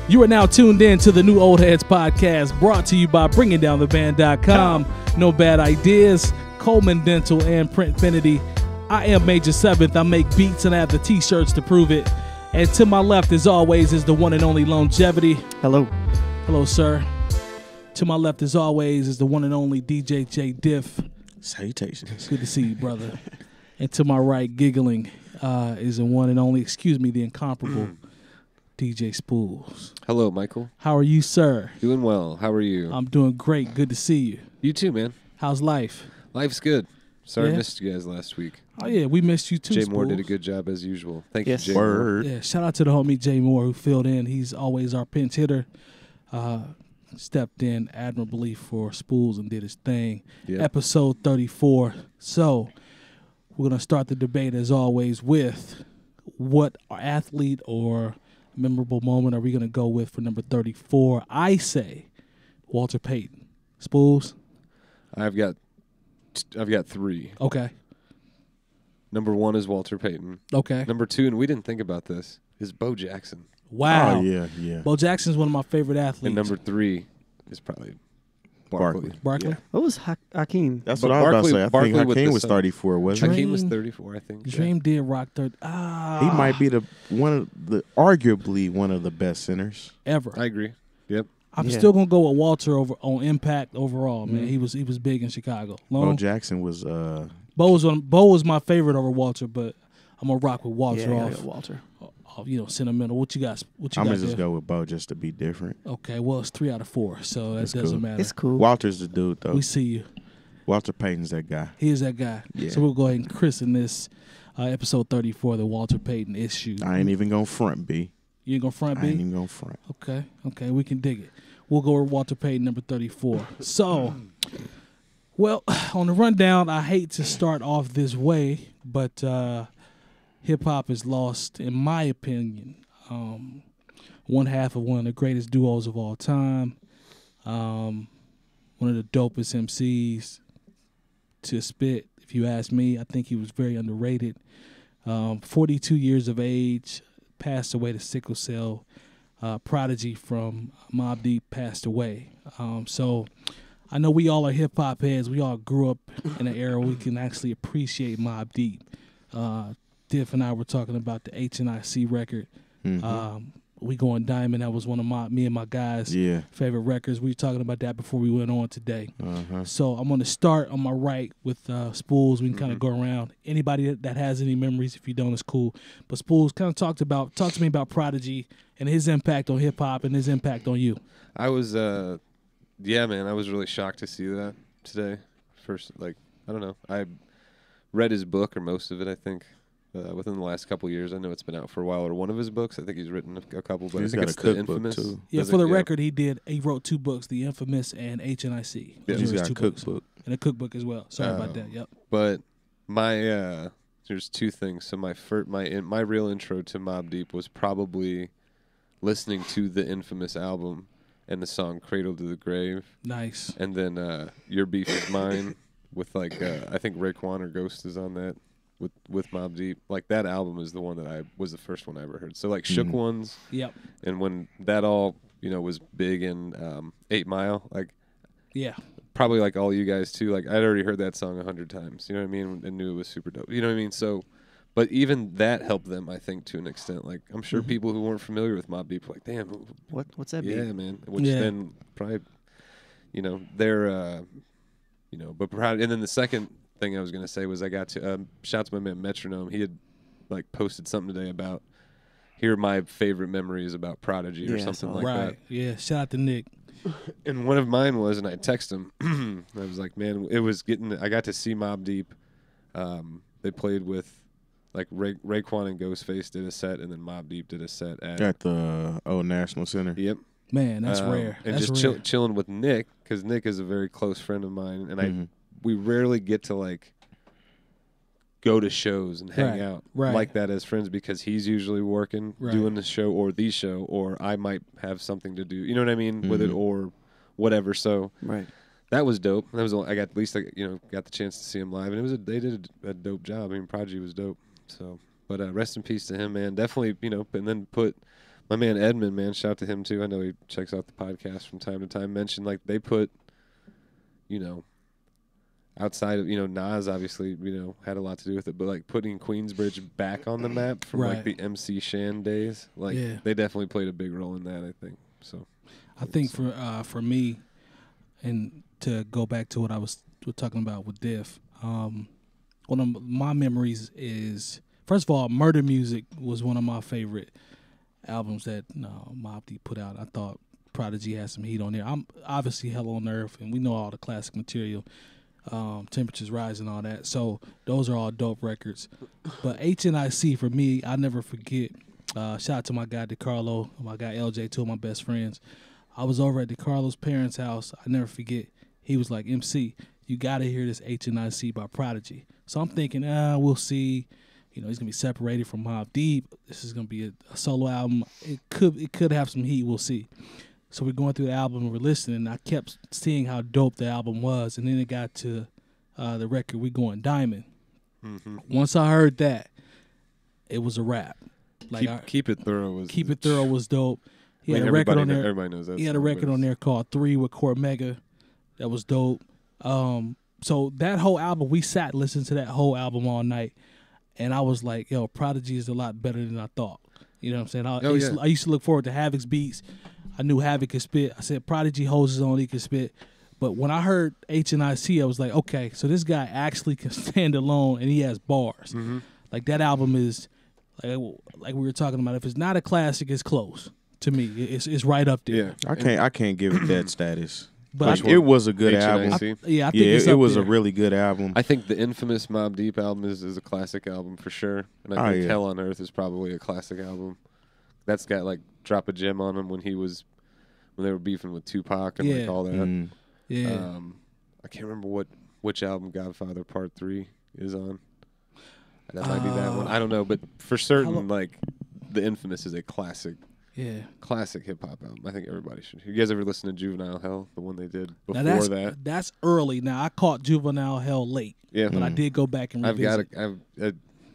You are now tuned in to the New Old Heads podcast, brought to you by BringingDownTheBand.com. No bad ideas, Coleman Dental, and Printfinity. I am Major 7th. I make beats and I have the t-shirts to prove it. And to my left, as always, is the one and only Lonegevity. Hello. Hello, sir. To my left, as always, is the one and only DJ Jay Diff. Salutations. Good to see you, brother. And to my right, giggling, is the one and only, the incomparable DJ Spoolz. Hello, Michael. How are you, sir? Doing well. How are you? I'm doing great. Good to see you. You too, man. How's life? Life's good. Sorry Yeah? I missed you guys last week. Oh, yeah, we missed you too, Jay Moore Spoolz. did a good job as usual. Thank Yes. you, Jay Moore. Word. Yeah, shout out to the homie Jay Moore who filled in. He's always our pinch hitter. Stepped in admirably for Spoolz and did his thing. Yeah. Episode 34. So we're going to start the debate as always with what athlete or memorable moment are we going to go with for number 34? I say Walter Payton. Spoolz? I've got three. Okay. Number one is Walter Payton. Okay. Number two, and we didn't think about this, is Bo Jackson. Wow. Oh, yeah. Bo Jackson's one of my favorite athletes. And number three is probably Barkley. Barkley? Yeah. What was Hakeem? That's But what I was about to Barkley- say. I Barkley think with Hakeem the was Sun. 34, wasn't he? Hakeem was Dream- 34, I think. Dream did rock third. He might be arguably one of the best centers. Ever. I agree. Yep. I'm Yeah. still gonna go with Walter on impact overall, man. He was big in Chicago. Bo Long, Jackson was Bo was my favorite over Walter, but I'm gonna rock with Walter Yeah, off, Walter. sentimental. What you got? I'm got gonna just there? go with Bo just to be different. Okay, well it's 3 out of 4, so that That's doesn't cool. matter. It's cool. Walter's the dude though. We see you. Walter Payton's that guy. He is that guy. Yeah. So we'll go ahead and christen this episode 34, the Walter Payton issue. I ain't even gonna front B. You ain't gonna front I ain't B? even gonna front. Okay, we can dig it. We'll go with Walter Payton, number 34. So, well, on the rundown, I hate to start off this way, but hip-hop has lost, in my opinion, one half of one of the greatest duos of all time, one of the dopest MCs to spit, if you ask me. I think he was very underrated. 42 years of age, passed away to sickle cell. Prodigy from Mobb Deep passed away. So I know we all are hip-hop heads. We all grew up in an era where we can actually appreciate Mobb Deep. Diff and I were talking about the H&IC record. We Going Diamond. That was one of me and my guys' favorite records. We were talking about that before we went on today. So I'm going to start on my right with Spoolz. We can kind of go around. Anybody that has any memories, if you don't, it's cool. But Spoolz kind of talk to me about Prodigy and his impact on hip-hop and his impact on you. I was, man, I was really shocked to see that today. First, I don't know. I read his book, or most of it, I think. Within the last couple of years. I know it's been out for a while, or one of his books. I think he's written a couple, but He's I think got it's a the cookbook, Infamous. too. Yeah, for the record, he wrote 2 books, The Infamous and H&IC. Yeah. Those He's are his got a 2 books. cookbook. And a cookbook as well. Sorry about that. Yep. But my there's 2 things. So my real intro to Mobb Deep was probably listening to the Infamous album and the song "Cradle to the Grave." Nice. And then "Your Beef Is Mine" with I think Raekwon or Ghost is on that. With Mobb Deep, that album is the one that was the first one I ever heard. So Shook Ones, Yep. and when that all was big in 8 Mile, Yeah. probably like all you guys too. I'd already heard that song 100 times. You know what I mean? And knew it was super dope. You know what I mean? So, but even that helped them, I think, to an extent. I'm sure people who weren't familiar with Mobb Deep were like, "Damn, What's that? yeah, be? man." Which Yeah. then probably, they're, but probably, and then the second thing I was gonna say was I got to shout to my man Metronome. He had posted something today about here are my favorite memories about Prodigy or Yeah, something so- like Right. that. Yeah. Shout out to Nick. And one of mine was, and I texted him. I was like, man, it was I got to see Mobb Deep. They played with Raekwon and Ghostface did a set, and then Mobb Deep did a set At the old National Center. Yep. Man, that's rare. And That's just rare. chilling with Nick, because Nick is a very close friend of mine, and we rarely get to go to shows and hang out like that as friends, because he's usually working, doing the show or the show, or I might have something to do. You know what I mean with it or whatever. So that was dope. That was I got got the chance to see him live, and they did a dope job. I mean, Prodigy was dope. So, but rest in peace to him, man. Definitely, and then put My man Edmund, man, shout out to him too. I know he checks out the podcast from time to time. Mentioned like they put, you know, outside of, you know, Nas obviously, you know, had a lot to do with it, but like putting Queensbridge back on the map from like the MC Shan days, like they definitely played a big role in that, I think. So I think for me, and to go back to what I was talking about with Diff, one of my memories is, first of all, Murder Music was one of my favorite albums that Mobb Deep put out. I thought Prodigy had some heat on there. I'm obviously Hell on Earth, and we know all the classic material, Temperatures Rise and all that. So those are all dope records. But HNIC, for me, I never forget. Shout out to my guy DeCarlo, my guy LJ, two of my best friends. I was over at DeCarlo's parents' house. I never forget. He was like, MC, you got to hear this HNIC by Prodigy. So I'm thinking, we'll see. You know, he's going to be separated from Mobb Deep. This is going to be a solo album. It could have some heat. We'll see. So we're going through the album and we're listening. And I kept seeing how dope the album was. And then it got to the record, We Going Diamond. Mm-hmm. Once I heard that, it was a wrap. Like Keep It Thorough was dope. He had a record on there. Everybody knows that. He had a record on there called 3 with 𝐴𝐻𝐿. That was dope. So that whole album, we sat and listened to that whole album all night. And I was like, yo, Prodigy is a lot better than I thought. You know what I'm saying? I used to look forward to Havoc's beats. I knew Havoc could spit. I said, Prodigy holds his own, he could spit. But when I heard HNIC, I was like, okay, so this guy actually can stand alone and he has bars. Mm-hmm. Like that album is, like we were talking about, if it's not a classic, it's close to me. It's right up there. Yeah, I can't give it that status. But it was a good album. I think it was a really good album. I think the infamous Mobb Deep album is a classic album for sure. And I think Hell on Earth is probably a classic album. That's got like Drop a Gem on him when they were beefing with Tupac and like all that. Mm. Yeah. I can't remember which album Godfather Part 3 is on. That might be that one. I don't know, but for certain, like the infamous is a classic. Yeah, classic hip hop album. I think everybody should. You guys ever listen to Juvenile Hell, the one they did before that? That's early. Now I caught Juvenile Hell late. Yeah, but I did go back and revisit.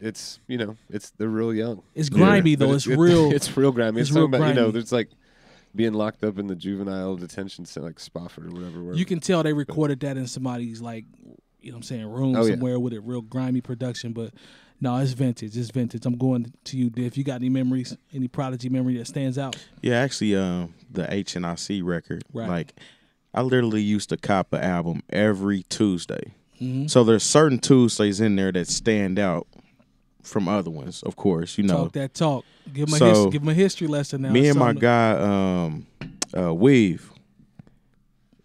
It's they're real young. It's grimy though. It's real. It's real grimy. It's real grimy. There's like being locked up in the juvenile detention center, like Spofford or whatever. You can tell they recorded that in somebody's like, you know what I'm saying, room somewhere with a real grimy production, but. No, it's vintage. It's vintage. I'm going to you, Diff. You got any memories, any Prodigy memory that stands out? Yeah, actually, the HNIC record. Right. Like, I literally used to cop an album every Tuesday. Mm-hmm. So there's certain Tuesdays in there that stand out from other ones, of course. You know. Talk that talk. Give him a history lesson now. Me and my guy, Weave,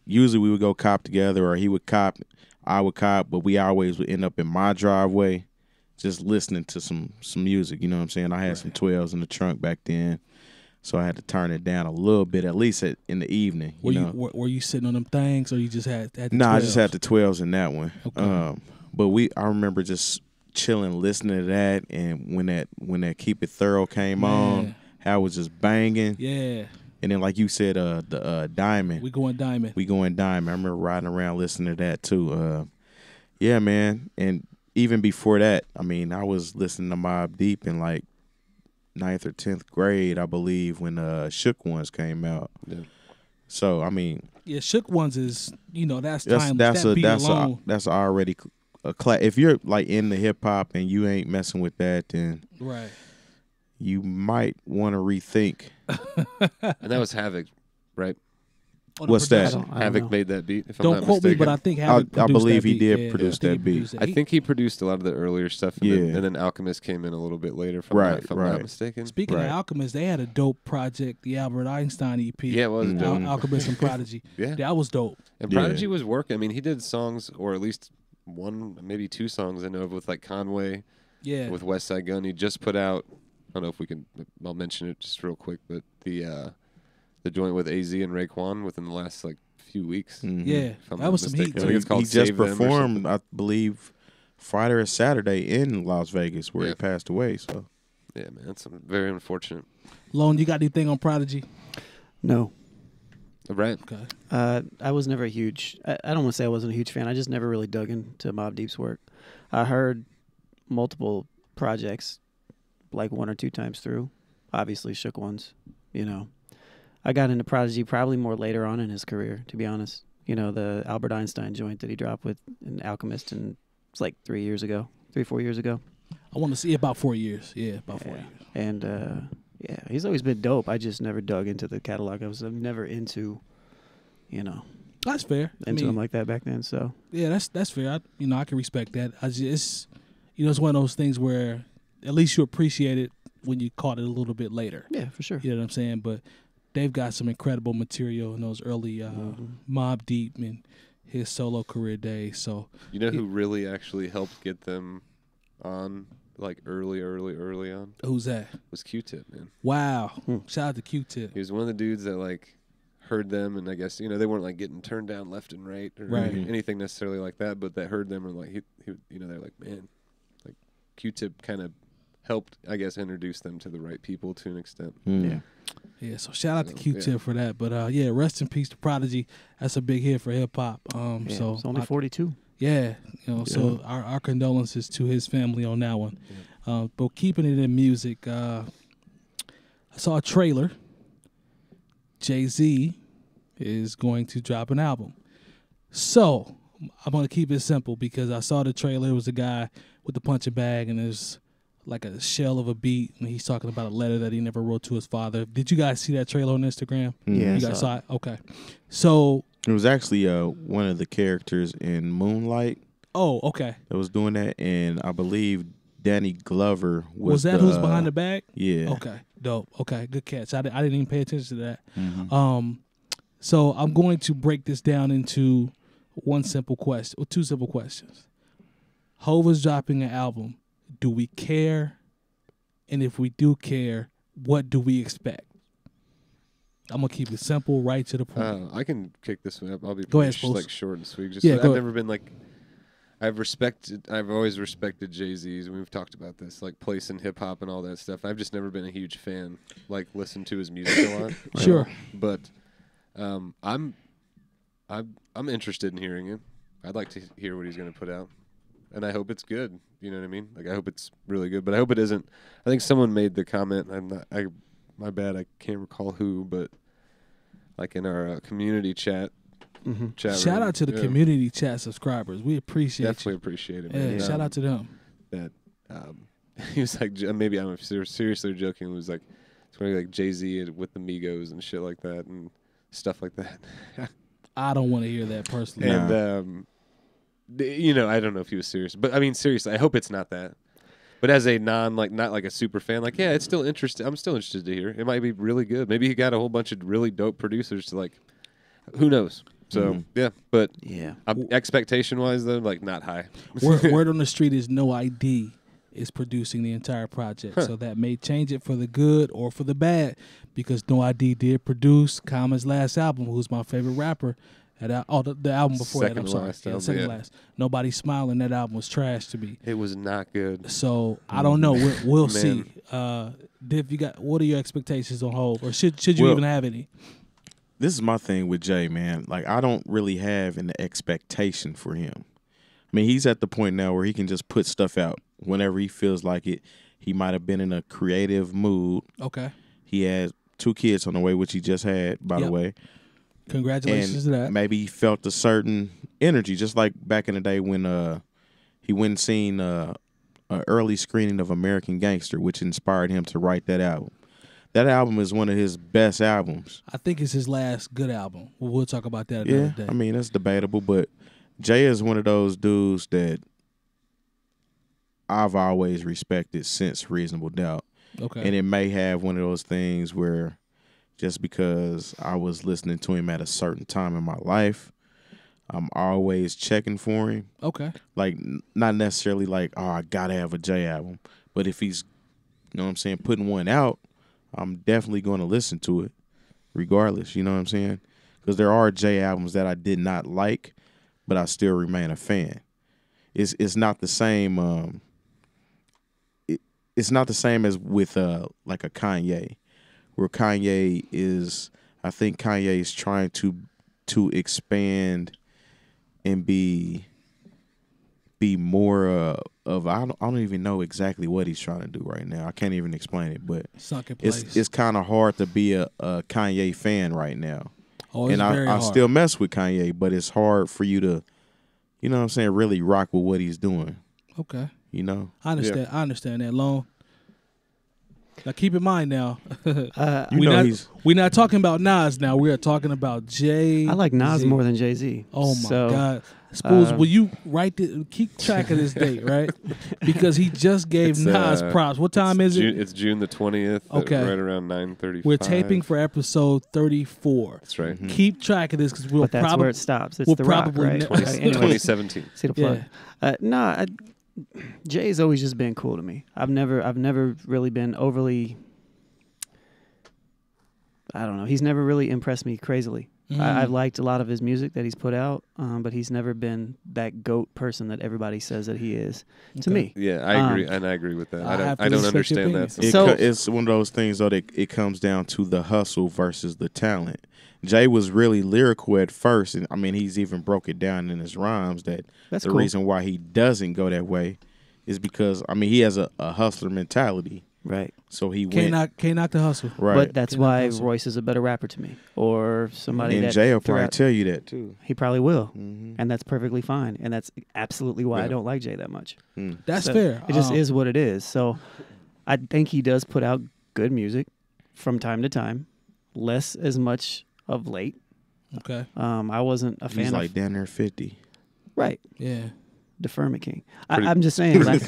usually we would go cop together, or he would cop, I would cop, but we always would end up in my driveway. Just listening to some music, you know what I'm saying? I had some 12s in the trunk back then, so I had to turn it down a little bit, at least in the evening. Were you sitting on them things, or you just had the 12s? No, I just had the 12s in that one. Okay. But I remember just chilling, listening to that, and when that Keep It Thorough came on, how it was just banging. Yeah. And then, like you said, the Diamond. We Going Diamond. I remember riding around listening to that too. Yeah, man, and. Even before that, I mean, I was listening to Mobb Deep in like 9th or 10th grade, I believe, when Shook Ones came out. Yeah. So, I mean, Shook Ones is, that's timeless. That's already a class. If you're like in the hip hop and you ain't messing with that, then you might want to rethink. And that was Havoc, right? What's that? Havoc made that beat. If don't I'm not quote mistaken. me, but I think Havoc I believe he beat. did produce that beat. I think he produced a lot of the earlier stuff, and then Alchemist came in a little bit later. If I'm not mistaken. Speaking of Alchemist, they had a dope project, the Albert Einstein EP. Yeah, it was dope. Alchemist and Prodigy. That was dope. And Prodigy was working. I mean, he did songs, or at least one, maybe two songs I know of with like Conway. Yeah. With West Side Gun, he just put out. I don't know if we can. I'll mention it just real quick, but the joint with AZ and Raekwon within the last like few weeks. Mm-hmm. Yeah, that was some heat. I think it's called he just performed, I believe, Friday or Saturday in Las Vegas, where he passed away. So, yeah, man, that's very unfortunate. Lone, you got anything on Prodigy? No. Right. Okay. I was never a huge. I don't want to say I wasn't a huge fan. I just never really dug into Mobb Deep's work. I heard multiple projects, like 1 or 2 times through. Obviously, Shook Ones. you know. I got into Prodigy probably more later on in his career, to be honest. You know, the Albert Einstein joint that he dropped with an Alchemist, and it's like 4 years ago. I want to see about 4 years. Yeah, about 4 years. And yeah, he's always been dope. I just never dug into the catalog. I was never into, you know. That's fair. Into him like that back then. So yeah, that's fair. I can respect that. It's one of those things where at least you appreciate it when you caught it a little bit later. Yeah, for sure. You know what I'm saying? But they've got some incredible material in those early Mobb Deep and his solo career days. So you know who really actually helped get them on, like early on? Who's that? Was Q-Tip, man. Wow. Shout out to Q-Tip. He was one of the dudes that like heard them, and I guess they weren't like getting turned down left and right or anything necessarily like that, but that heard them and like he they're like, man, like Q-Tip kind of helped, I guess, introduce them to the right people to an extent. Yeah, so shout out to Q-Tip for that. But rest in peace to Prodigy. That's a big hit for hip hop. So it's only 42. Yeah, so our condolences to his family on that one. But keeping it in music, I saw a trailer. Jay-Z is going to drop an album. So I'm going to keep it simple because I saw the trailer. It was a guy with the punching bag, and there's like a shell of a beat, and he's talking about a letter that he never wrote to his father. Did you guys see that trailer on Instagram? Yeah, you guys saw it? Okay. So it was actually one of the characters in Moonlight. Oh, okay. That was doing that, and I believe Danny Glover was that who's behind the bag? Yeah. Okay. Dope. Okay. Good catch. I didn't even pay attention to that. So I'm going to break this down into one simple question or two simple questions. Hov is dropping an album. Do we care? And if we do care, what do we expect? I'm gonna keep it simple, right to the point. I can kick this one up. I'll be like short and sweet. I've never been like. I've always respected Jay-Z's, and we've talked about this, like place in hip hop and all that stuff. I've just never been a huge fan, like listen to his music a lot. Sure. But I'm interested in hearing it. I'd like to hear what he's going to put out, and I hope it's good. You know what I mean? Like I hope it's really good, but I hope it isn't. I think someone made the comment. My bad. I can't recall who, but like in our community chat. Shout out to the community chat subscribers. We appreciate definitely appreciate it, man. Yeah, shout out to them. That he was like, maybe I'm seriously joking. It was like it's going to be like Jay-Z with the Migos and shit like that and stuff like that. I don't want to hear that personally. And I don't know if he was serious, but I mean seriously, I hope it's not that. But as a not like a super fan, like it's still interesting. I'm still interested to hear. It might be really good. Maybe he got a whole bunch of really dope producers to like. Who knows? So expectation wise though, like not high. Word on the street is No ID is producing the entire project, so that may change it for the good or for the bad, because No ID did produce 𝐀𝐿's last album, who's my favorite rapper. The album before second that. I'm sorry, second last. Nobody's Smiling. That album was trash to me. It was not good. So I don't know. We'll see. Diff, what are your expectations on Hov, or should you even have any? This is my thing with Jay, man. Like, I don't really have an expectation for him. I mean, he's at the point now where he can just put stuff out whenever he feels like it. He might have been in a creative mood. Okay. He has 2 kids on the way, which he just had, by the way. Congratulations to that. Maybe he felt a certain energy, just like back in the day when he went and seen an early screening of American Gangster, which inspired him to write that album. That album is one of his best albums. I think it's his last good album. We'll talk about that another day. I mean, that's debatable, but Jay is one of those dudes that I've always respected since Reasonable Doubt. Okay. And it may have one of those things where just because I was listening to him at a certain time in my life, I'm always checking for him. Okay. Like, not necessarily like, oh, I got to have a Jay album. But if he's, putting one out, I'm definitely going to listen to it regardless, you know what I'm saying? Because there are Jay albums that I did not like, but I still remain a fan. It's not the same it's not the same as with like a Kanye, where Kanye is, I think Kanye is trying to expand and be more I don't even know exactly what he's trying to do right now. I can't even explain it, but Sunken place. it's kind of hard to be a Kanye fan right now. Oh, it's and very I hard. still mess with Kanye, but it's hard for you to, you know what I'm saying, really rock with what he's doing. Okay. You know? I understand. I understand that, Lone. Now keep in mind now, we're not talking about Nas now. We are talking about Jay. I like Nas more than Jay-Z. Oh my God. Spoolz, will you keep track of this date, right? Because he just gave Nas props. What time is it? It's June the 20th. Okay. Right around 9:35. We're taping for episode 34. That's right. Mm-hmm. Keep track of this because we'll that's where it stops. It's we'll the Rock, probably right? 2017. See the plug. Jay's always just been cool to me. I've never really been overly. I don't know. He's never really impressed me crazily. I've liked a lot of his music that he's put out, but he's never been that GOAT person that everybody says that he is to me. Yeah, I agree, and I agree with that. I don't understand that. It's one of those things though that it comes down to the hustle versus the talent. Jay was really lyrical at first, and I mean he's even broke it down in his rhymes that the reason why he doesn't go that way is because I mean he has a hustler mentality. Right. So he can't knock the hustle. Right. But that's why Royce is a better rapper to me, or somebody. And Jay will probably tell you that too. He probably will, and that's perfectly fine. And that's absolutely why I don't like Jay that much. That's fair. It just is what it is. So I think he does put out good music from time to time, less as much of late. Okay. I wasn't a fan. He's like down there 50. Right. Yeah. 𝗏𝗱𝗏 𝐾𝐒. I'm just saying. Like,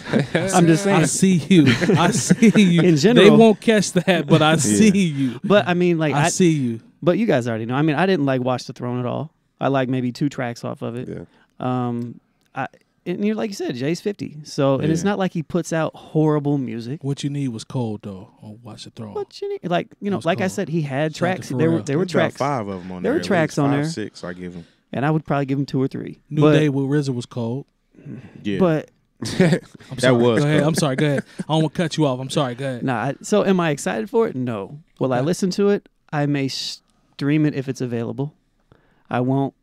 I'm just saying. I see you. I see you. In general, they won't catch that, but I see you. But I mean, like, I see you. But you guys already know. I mean, I didn't like Watch the Throne at all. I like maybe 2 tracks off of it. Yeah. And you're like you said, Jay's 50. So and it's not like he puts out horrible music. What you need was cold though on Watch the Throne. What you need, like like cold. I said, he had tracks. There were tracks. 5 of them on there. There were tracks on there. 6, I give him. And I would probably give him 2 or 3. New Day with RZA was cold. Yeah. But that was. Go ahead. I'm sorry. Go ahead. I don't want to cut you off. I'm sorry. Go ahead. Nah. So am I excited for it? No. Will I listen to it? I may stream it if it's available. I won't.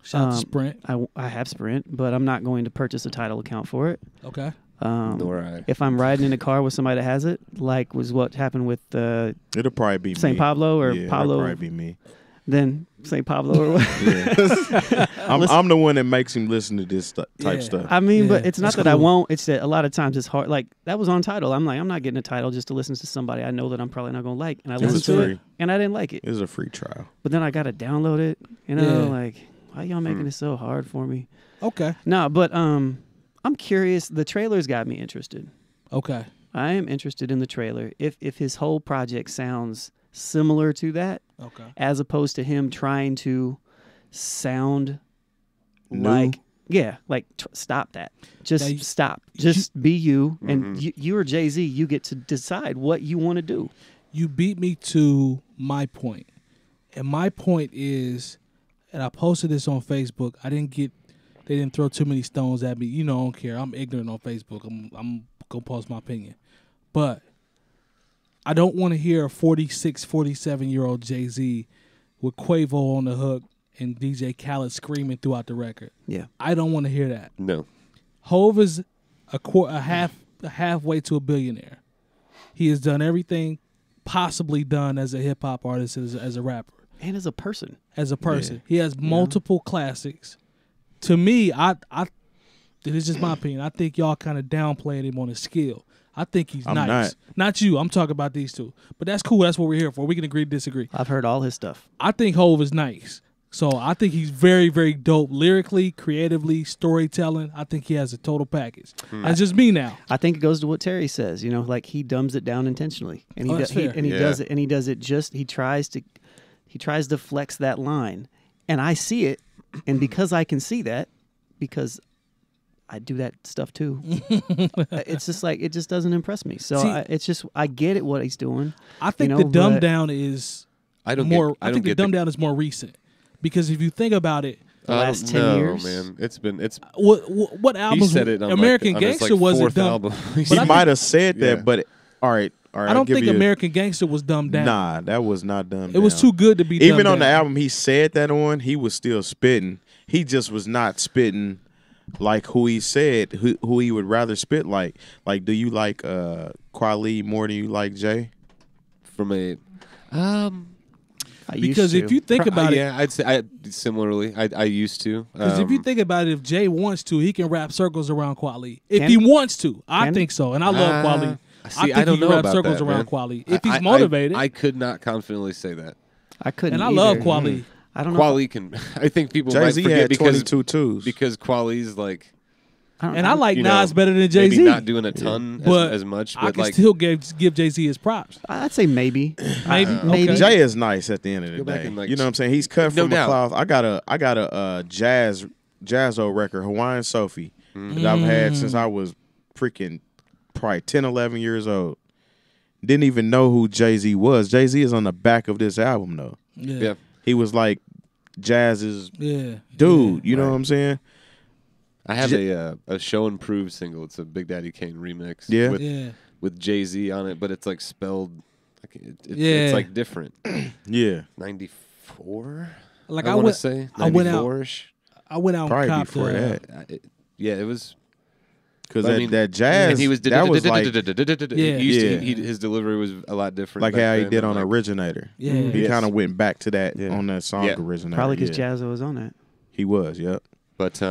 Shout out to Sprint. I have Sprint, but I'm not going to purchase a Tidal account for it. Okay. Nor I. If I'm riding in a car with somebody that has it, like was what happened with it'll probably be St. me. Pablo or Pablo. It'll probably be me. Then St. Pablo or what? Yeah. I'm the one that makes him listen to this type stuff. I mean, but it's not that I cool. won't. It's that a lot of times it's hard. Like that was on Tidal. I'm like, I'm not getting a Tidal just to listen to somebody I know that I'm probably not going to like. And I listened to it, and I didn't like it. It was a free trial. But then I got to download it. You know, like why y'all making it so hard for me? Okay. No, but I'm curious. The trailers got me interested. Okay. I am interested in the trailer. If his whole project sounds similar to that, as opposed to him trying to sound like stop that. Just stop. Just be you, and you or Jay-Z, you get to decide what you want to do. You beat me to my point, and my point is, and I posted this on Facebook. They didn't throw too many stones at me. You know, I don't care. I'm ignorant on Facebook. I'm gonna post my opinion, but I don't want to hear a 46, 47-year-old Jay-Z with Quavo on the hook and DJ Khaled screaming throughout the record. Yeah. I don't want to hear that. No. Hov is halfway to a billionaire. He has done everything possibly done as a hip-hop artist, as a rapper. And as a person. As a person. Yeah. He has multiple classics. To me, it's just my opinion. I think y'all kind of downplaying him on his skill. I think he's nice. Not you. I'm talking about these two. But that's cool. That's what we're here for. We can agree to disagree. I've heard all his stuff. I think Hov is nice. So I think he's very, very dope lyrically, creatively, storytelling. I think he has a total package. That's just me now. I think it goes to what Terry says, like he dumbs it down intentionally. And he does it, and he does it he tries to flex that line. And I see it, and because I can see that, because I do that stuff too. It's just like, it just doesn't impress me. So I get it what he's doing. I think the dumb down is the dumb down is more recent, because if you think about it, the last 10 years, man, it's what albums? He said it American Gangster wasn't dumb. He might have said that, but all right. I don't think American Gangster was dumbed down. Nah, that was not dumbed down. It was too good to be dumbed down. Even on the album he said that on, he was still spitting. He just was not spitting like who he said who he would rather spit like. Like, do you like 𝗀𝐻𝐿 more than you like Jay? From a because if you think about it, yeah, I'd say similarly. I used to. Because if you think about it, if Jay wants to, he can wrap circles around 𝗀𝐻𝐿. If he wants to, I think so, and I love 𝗀𝐻𝐿. See, I think don't he know can wrap about circles that, around man. 𝗀𝐻𝐿 if he's motivated. I could not confidently say that. I couldn't. And I either. love 𝗀𝐻𝐿. I don't know. 𝗀𝐻𝐿 can. I think people might Jay-Z forget had because 22 𝗀𝐻𝐿's like. I like you Nas know, better than Jay-Z. Maybe not doing a ton as much, but I can like still give Jay-Z his props. I'd say maybe. Maybe. Maybe. Jay is nice at the end of the Go back day. and, like, you know what I'm saying? He's cut no from a doubt. cloth. I got a jazzo record, Hawaiian Sophie, that I've had since I was freaking probably 10, 11 years old. Didn't even know who Jay-Z was. Jay-Z is on the back of this album though. Yeah. He was like Jazz's Yeah. dude. You know what I'm saying? I have a Show and Prove single. It's a Big Daddy Kane remix. Yeah. With Jay-Z on it, but it's like spelled. Like Yeah. It's like different. Yeah. 94. Like I want to say. I went out. 94-ish. I went out Probably and copped before that. Yeah, it was. Because I mean, that jazz, and he was that was like his delivery was a lot different. like back how he then, did and on like, Originator. Yeah. He Yes. kind of went back to that Yeah. on that song Yeah. Originator. Probably because yeah. Jazzo was on that. He was, yep. But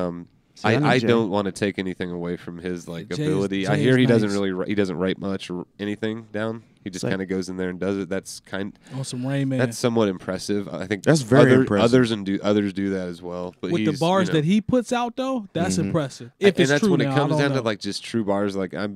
I know I Jay. don't want to take anything away from his like Jay's- ability. I Jay's hear he doesn't nice. really he doesn't write much or anything down. He just Like- kind of goes in there and does it. That's On some Rain Man. that's somewhat impressive. I think That's very impressive. Others do that as well. But with the he's, bars you know, that he puts out though, that's Mhm. impressive. If and it's that's true when now, it comes I don't down know. to like just true bars. Like I've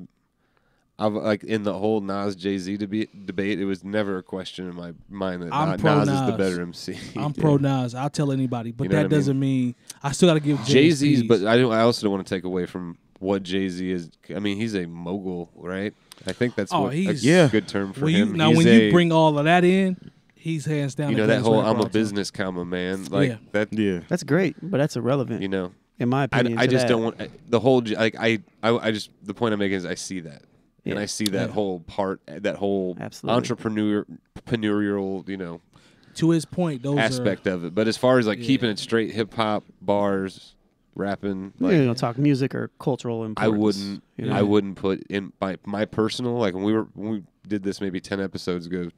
like in the whole Nas Jay-Z debate, it was never a question in my mind that I'm pro Nas is the Nas. better MC. I'm pro Nas. I'll tell anybody, but You know that what I mean? doesn't mean I still got to give Jay-Z's, peace. but I also don't want to take away from what Jay-Z is. I mean, he's a mogul, right? I think that's a good term for him. When you bring all of that in, he's hands down. You the know that greatest whole rapper "I'm of a all time. business comma man" like Yeah. that. Yeah. That's great, but that's irrelevant. You know, in my opinion. I to just that. don't want the whole like I just the point I'm making is I see that. Yeah. And I see that whole part, that whole Absolutely. entrepreneurial, you know, To his point, those aspect of it. But as far as like keeping it straight, hip hop, bars, rapping, We're like, gonna talk music or cultural importance. I wouldn't put in my personal, like when we did this maybe 10 episodes ago.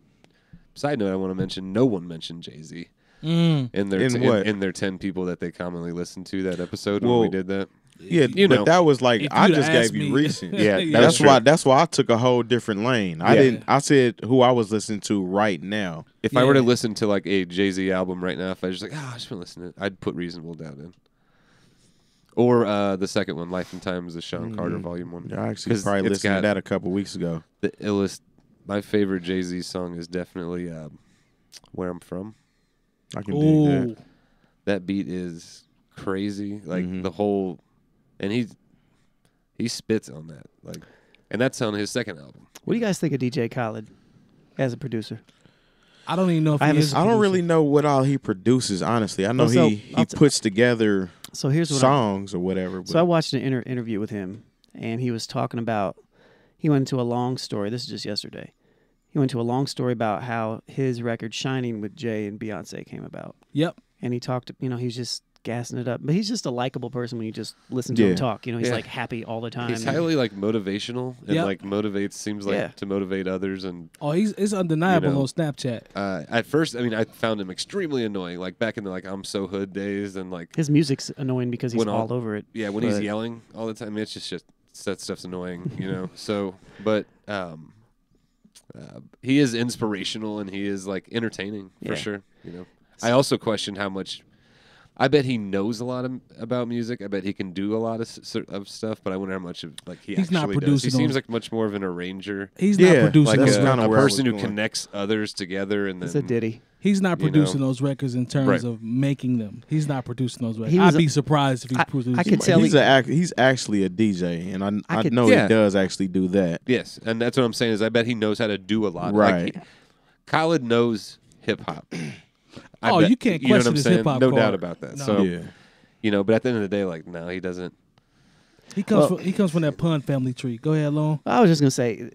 Side note, I want to mention, no one mentioned Jay-Z in their in their 10 people that they commonly listen to that episode when we did that. Yeah, you know, but that was like I just gave me- you recent. Yeah, that's why I took a whole different lane. I Yeah. didn't. I said who I was listening to right now. If I were to listen to like a Jay-Z album right now, if I was just like, I just want to listen to it, I'd put Reasonable Doubt in. Or the second one, Life and Times of Sean Carter, Volume 1. I actually probably listened to that a couple weeks ago. The illest. My favorite Jay-Z song is definitely Where I'm From. I can dig that. That beat is crazy. Like the whole, and he spits on that. Like, and that's on his second album. What do you guys think of DJ Khaled as a producer? I don't even know if I he is. I don't really know what all he produces. Honestly, I know he puts together so here's what songs or whatever. But. So I watched an interview with him, and he was talking about. He went into a long story. This is just yesterday. He went into a long story about how his record "Shining" with Jay and Beyonce came about. Yep. And he talked. He's just gassing it up. But he's just a likable person when you just listen to him talk. He's like happy all the time. He's highly like motivational and like seems like to motivate others. And it's undeniable on Snapchat. At first, I mean, I found him extremely annoying. Like back in the I'm So Hood days, and like his music's annoying because he's all over it. Yeah, when he's yelling all the time, it's just that stuff's annoying, So, but he is inspirational and he is like entertaining for sure. I also question how much. I bet he knows a lot about music. I bet he can do a lot of stuff, but I wonder how much of he's actually not producing. Does. He seems like much more of an arranger. He's not producing like those a person who connects others together, and then it's a ditty. He's not producing those records in terms of making them. He's not producing those records. I'd be surprised if he's producing. I could tell he's actually a DJ, and I know he does actually do that. Yes, and that's what I'm saying is I bet he knows how to do a lot. Right. Khaled knows hip hop. You can't question his hip hop. No doubt about that. No. So, but at the end of the day, no, he doesn't. He comes from that pun family tree. Go ahead, Lone. I was just gonna say,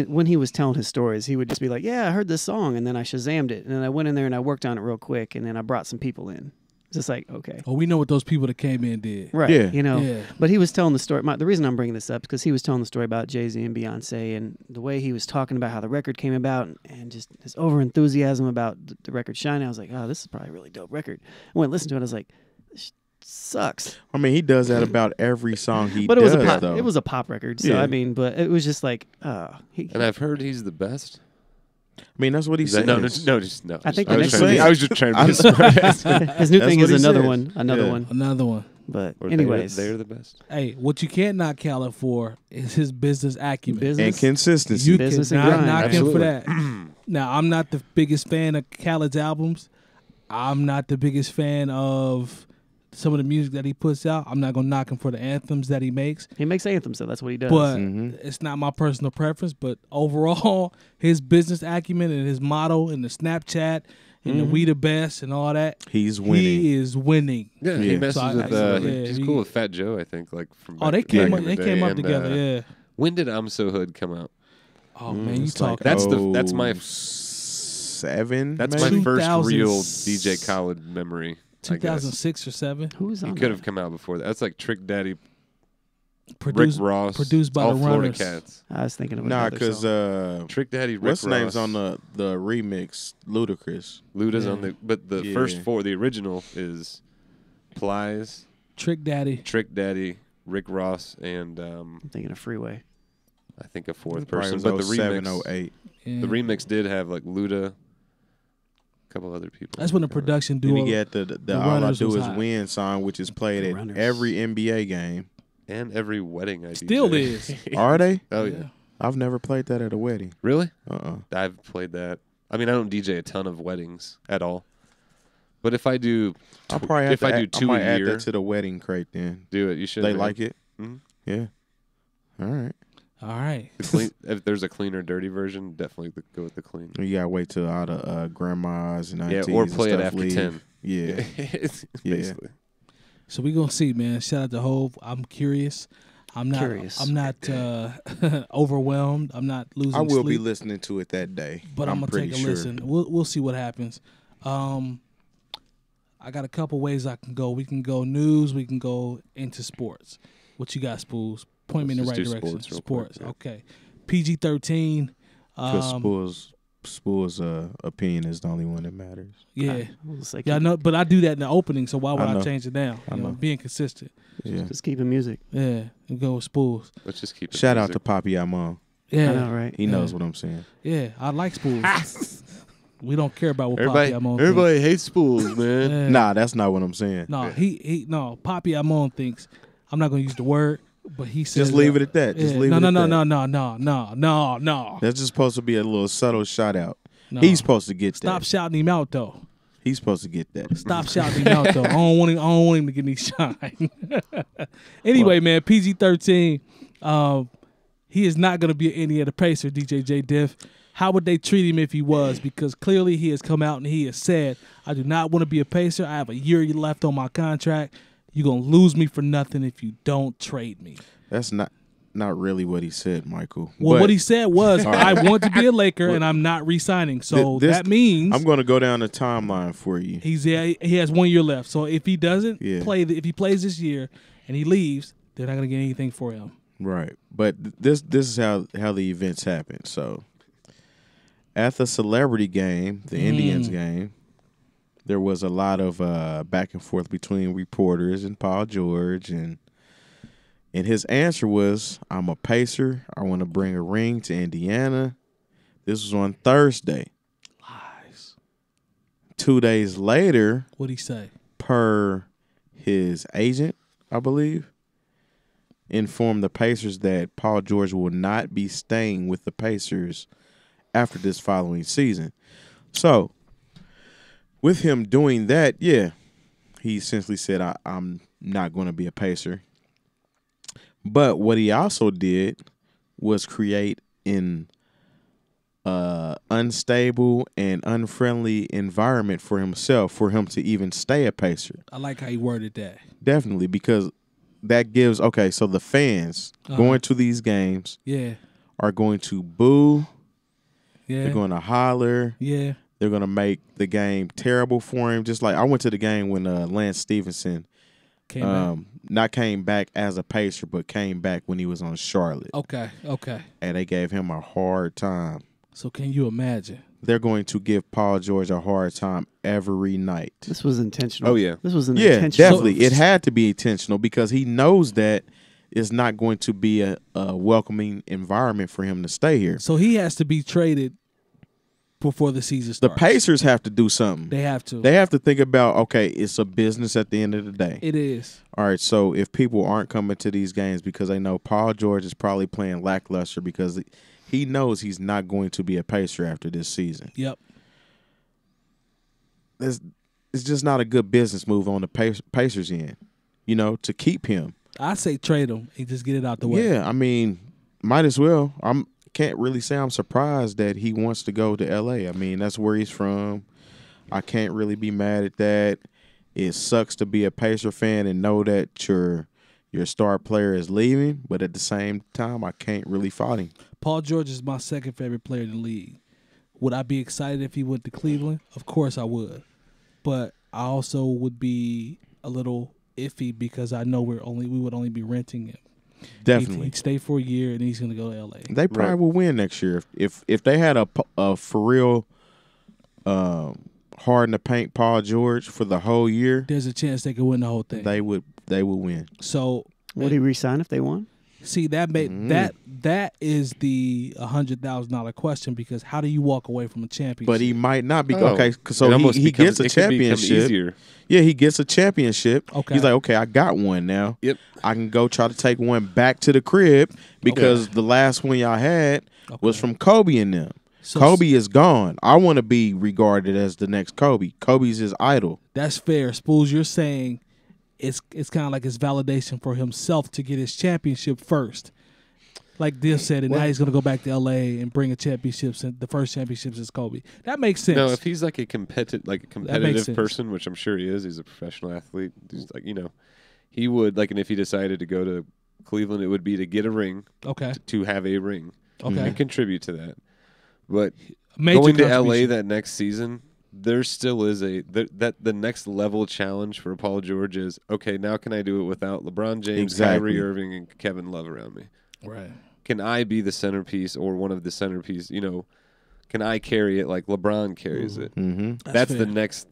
when he was telling his stories, he would just be like, "Yeah, I heard this song, and then I Shazammed it, and then I went in there and I worked on it real quick, and then I brought some people in, It's just like, okay. Oh, we know what those people that came in did. Right. Yeah. You know. Yeah. But he was telling the story. The reason I'm bringing this up is because he was telling the story about Jay-Z and Beyonce and the way he was talking about how the record came about and just his over-enthusiasm about the record shining. I was like, oh, this is probably a really dope record. I went and listened to it. I was like, this sucks. I mean, he does that about every song he but does, it was a pop record. So, Yeah. I mean, but it was just like, and I've heard he's the best. I mean, that's what he said. No. I think I the was next one- I was just trying to be smart. his new thing what is he another says. one. Another one. But Or anyways. they're the best. Hey, what you can't knock Khaled for is his business acumen. Business. And consistency. You Business and cannot grind. knock him for Absolutely. that. Now, I'm not the biggest fan of Khaled's albums. I'm not the biggest fan of some of the music that he puts out. I'm not going to knock him for the anthems that he makes. He makes anthems, so that's what he does. But Mhm. it's not my personal preference. But overall, his business acumen and his motto and the Snapchat and the We the Best and all that, He's winning. he is winning. Yeah, Yeah. he messes So with. yeah, He's he- cool with Fat Joe, I think. Like from Oh, they back came in up. the They day. came up And, together. Yeah. When did I'm So Hood come out? Oh man, you It's like, talking? That's my 7. That's maybe? my first 2000s. real DJ Khaled memory. I guess. 2006 or 7. Who's He on could that? have come out before that. That's like Trick Daddy, Produced, Rick Ross, produced by all the Florida Runners. Cats. I was thinking of Nah, another because song. Trick Daddy, Rick what's Ross. the name's on the remix? Ludacris. Luda's Yeah. on the, but the Yeah. first four, the original is Plies, Trick Daddy. Trick Daddy, Rick Ross, and I'm thinking of Freeway. I think a fourth Probably person. was But the 07, remix, 08. Yeah. the remix did have like Luda, a couple other people. That's when the production Then duo. you get the All I Runners Do was Is hot. Win song, which is played The at Runners. every NBA game. and every wedding I Still DJ. is. Are they? Oh yeah. I've never played that at a wedding. Really? Uh-uh. I've played that. I mean, I don't DJ a ton of weddings at all. But if I do, I'll probably have if to I add, do two I might a add year, that to the wedding crate then. do it. You should. They man. like it? Mhm. Yeah. All right. All right. The clean, if there's a clean or dirty version, definitely go with the clean. You gotta wait till all the grandmas and Yeah, aunties or and play it stuff after leave. 10. Yeah. Yeah. Basically. So we gonna see, man. Shout out to Hov. I'm curious. I'm not. Curious. I'm not overwhelmed. I'm not losing. I will be sleep, listening to it that day. but I'm gonna pretty take a sure. listen. We'll see what happens. I got a couple ways I can go. We can go news. We can go into sports. What you got, Spoolz? Point me in the Let's right just do direction. sports real quick, yeah. Okay. PG-13. Because Spool's opinion is the only one that matters. Yeah. It's like Yeah, I know, but I do that in the opening, so why would I I know. change it now? I You know, know. being consistent. Yeah. just keeping music. Yeah, and go with Spoolz. Let's just keep it. Shout out music. to Poppy Amon. Yeah, I know, right? He knows what I'm saying. yeah, I like Spoolz. We don't care about what Everybody, Poppy Amon everybody hates Spoolz, man. thinks. Yeah. Nah, that's not what I'm saying. No, no. Poppy Amon thinks. I'm not gonna use the word, but he says. Just leave it at that. Just yeah, leave no, it no, at no, that. no. That's just supposed to be a little subtle shout out. No. He's supposed to get Stop that. shouting him out though. He's supposed to get that. Stop shouting him out though. I don't want him to get any shine. Anyway, man, PG-13. He is not going to be any of the Pacer, DJ Jay Diff. How would they treat him if he was? Because clearly he has come out and he has said, I do not want to be a Pacer. I have a year left on my contract. You're going to lose me for nothing if you don't trade me. That's not really what he said, Michael. Well, But what he said was, All right. I want to be a Laker and I'm not re-signing. So that means I'm going to go down the timeline for you. he has 1 year left. So if he doesn't Yeah. if he plays this year and he leaves, they're not going to get anything for him. Right. But this is how the events happen. So at the celebrity game, the Indians game, there was a lot of back and forth between reporters and Paul George, and his answer was, I'm a Pacer. I want to bring a ring to Indiana. This was on Thursday. Lies. 2 days later, What'd he say? per his agent, I believe, informed the Pacers that Paul George will not be staying with the Pacers after this following season. So, with him doing that, yeah, he essentially said, I'm not going to be a Pacer. But what he also did was create an unstable and unfriendly environment for himself, for him to even stay a Pacer. I like how he worded that. Definitely, because that gives, okay, so the fans going to these games Yeah. are going to boo, Yeah. they're going to holler, Yeah. They're going to make the game terrible for him. Just like I went to the game when Lance Stevenson not came back as a Pacer, but came back when he was on Charlotte. Okay. And they gave him a hard time. So can you imagine? They're going to give Paul George a hard time every night. This was intentional. Oh, yeah. This was intentional. Yeah, definitely. It had to be intentional because he knows that it's not going to be a welcoming environment for him to stay here. So he has to be traded before the season starts. The Pacers have to do something. They have to. They have to think about, okay, it's a business at the end of the day. It is. All right, so if people aren't coming to these games because they know Paul George is probably playing lackluster because he knows he's not going to be a Pacer after this season. Yep. It's just not a good business move on the Pacers' end, to keep him. I say trade him and just get it out the way. Yeah, I mean, might as well. Can't really say I'm surprised that he wants to go to L.A. I mean, that's where he's from. I can't really be mad at that. It sucks to be a Pacer fan and know that your star player is leaving, but at the same time, I can't really fault him. Paul George is my second favorite player in the league. Would I be excited if he went to Cleveland? Of course I would. But I also would be a little iffy because I know we would only be renting him. Definitely. He'd stay for a year and he's going to go to L.A. They probably will win next year. If they had a for real hard in the paint Paul George for the whole year, there's a chance they could win the whole thing. They would win. So would he resign if they won? See, that is the $100,000 question because how do you walk away from a championship? But he might not be okay. So he gets a championship. Yeah, he gets a championship. Okay. He's like, okay, I got one now. Yep. I can go try to take one back to the crib because the last one y'all had was from Kobe and them. So Kobe is gone. I want to be regarded as the next Kobe. Kobe's his idol. That's fair. Spoolz, you're saying it's kind of like his validation for himself to get his championship first. Like Diff said, and now he's going to go back to L.A. and bring a championship. The first championship since Kobe. That makes sense. No, if he's like a competitive person, which I'm sure he is, he's a professional athlete. He's like, he would and if he decided to go to Cleveland, it would be to get a ring. Okay. To have a ring. Okay. And contribute to that. But going to L.A. that next season, there still is the next level challenge for Paul George is, okay, now can I do it without LeBron James, Kyrie Irving, and Kevin Love around me? Right. Can I be the centerpiece or one of the centerpiece? Can I carry it like LeBron carries it? Mm-hmm. That's the next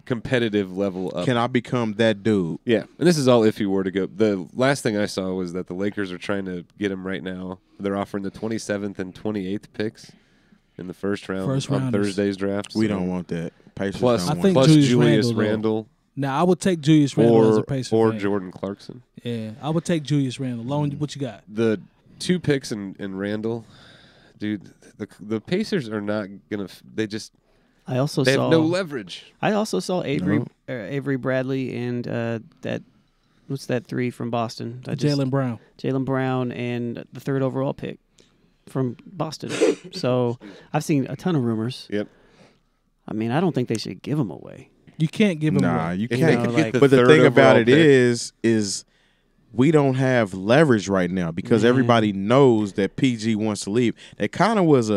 competitive level up. Can I become that dude? Yeah. And this is all if he were to go. The last thing I saw was that the Lakers are trying to get him right now. They're offering the 27th and 28th picks in the first round on Thursday's draft. We don't want that. Pacers plus Julius Randle. Now, I would take Julius Randle as a Pacer or fan. Jordan Clarkson. Yeah, I would take Julius Randle. Lone, what you got? The 2 picks in Randle, dude. The Pacers are not gonna. They have no leverage. I also saw Avery Bradley and what's that 3 from Boston? Jaylen Brown. Jaylen Brown and the 3rd overall pick from Boston. So I've seen a ton of rumors. Yep. I mean, I don't think they should give them away. You can't give them away. Nah, you can't. But the thing about it is we don't have leverage right now because everybody knows that PG wants to leave. That kind of was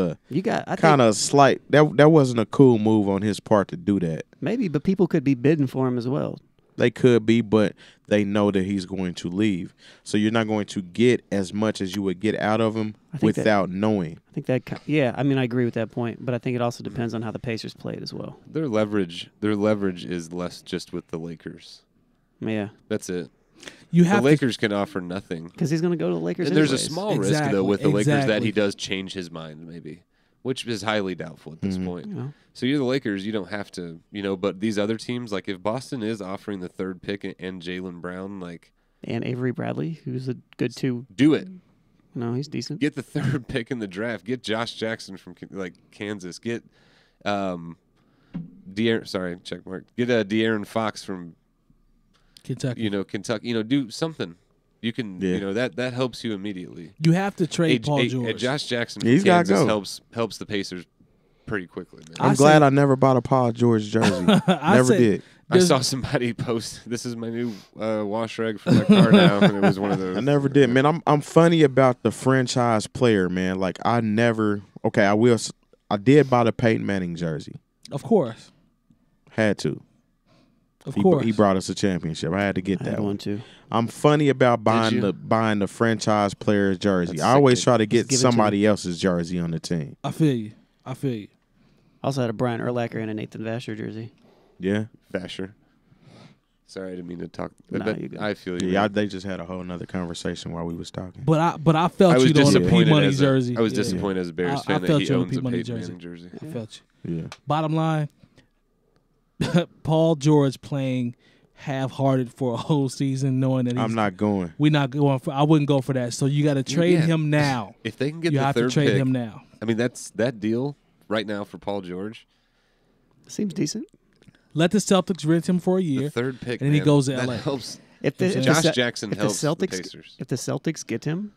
slight. That wasn't a cool move on his part to do that. Maybe, but people could be bidding for him as well. They could be, but they know that he's going to leave. So you're not going to get as much as you would get out of him without knowing. I think I mean, I agree with that point, but I think it also depends on how the Pacers played as well. Their leverage is less just with the Lakers. Yeah. That's it. The Lakers can offer nothing. Because he's going to go to the Lakers. And there's a small risk, though, with the Lakers that he does change his mind, maybe, which is highly doubtful at this point. Yeah. So you're the Lakers, you don't have to, but these other teams, like if Boston is offering the 3rd pick and Jaylen Brown, and Avery Bradley, who's a good 2. Do it. No, he's decent. Get the 3rd pick in the draft. Get Josh Jackson from Kansas. Get Get De'Aaron Fox from Kentucky. Kentucky. Do something. You can, that helps you immediately. You have to trade Paul George. Josh Jackson from Kansas helps the Pacers pretty quickly, man. I'm glad I never bought a Paul George jersey. Never did. I saw somebody post, this is my new wash rag for my car now, and it was one of those. I never did, man. I'm funny about the franchise player, man. I I did buy the Peyton Manning jersey. Of course. Had to. Of course. He brought us a championship. I had to get that one too. I'm funny about buying the franchise player's jersey. I always try to get somebody else's jersey on the team. I feel you. I also had a Brian Urlacher and a Nathan Vasher jersey. Yeah. Vasher. Sorry, I didn't mean to talk. I feel you. Yeah, they just had a whole nother conversation while we was talking. But I felt you on the P Money jersey. I was disappointed as a Bears fan that he owns a Peyton Manning jersey. I felt you. Yeah. Bottom line, Paul George playing half-hearted for a whole season, knowing that I'm not going. We're not going for. I wouldn't go for that. So you got to trade him now. If they can get you the have third to trade pick, him now. I mean, that deal right now for Paul George seems decent. Let the Celtics rent him for a year. The third pick, and then he goes to LA. Helps. If Josh Jackson helps the Pacers. If the Celtics get him,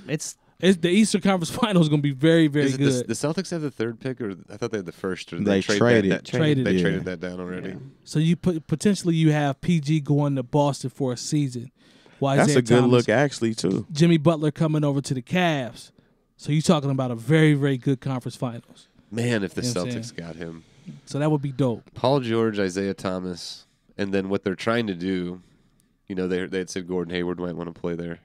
it's the Eastern Conference Finals is going to be very, very good. The Celtics have the third pick, or I thought they had the first. Or they traded that down already. Yeah. So potentially you have PG going to Boston for a season. That's a good look, actually, too. Jimmy Butler coming over to the Cavs. So you're talking about a very, very good conference finals. Man, if the Celtics got him. So that would be dope. Paul George, Isaiah Thomas, and then what they're trying to do, they had said Gordon Hayward might want to play there.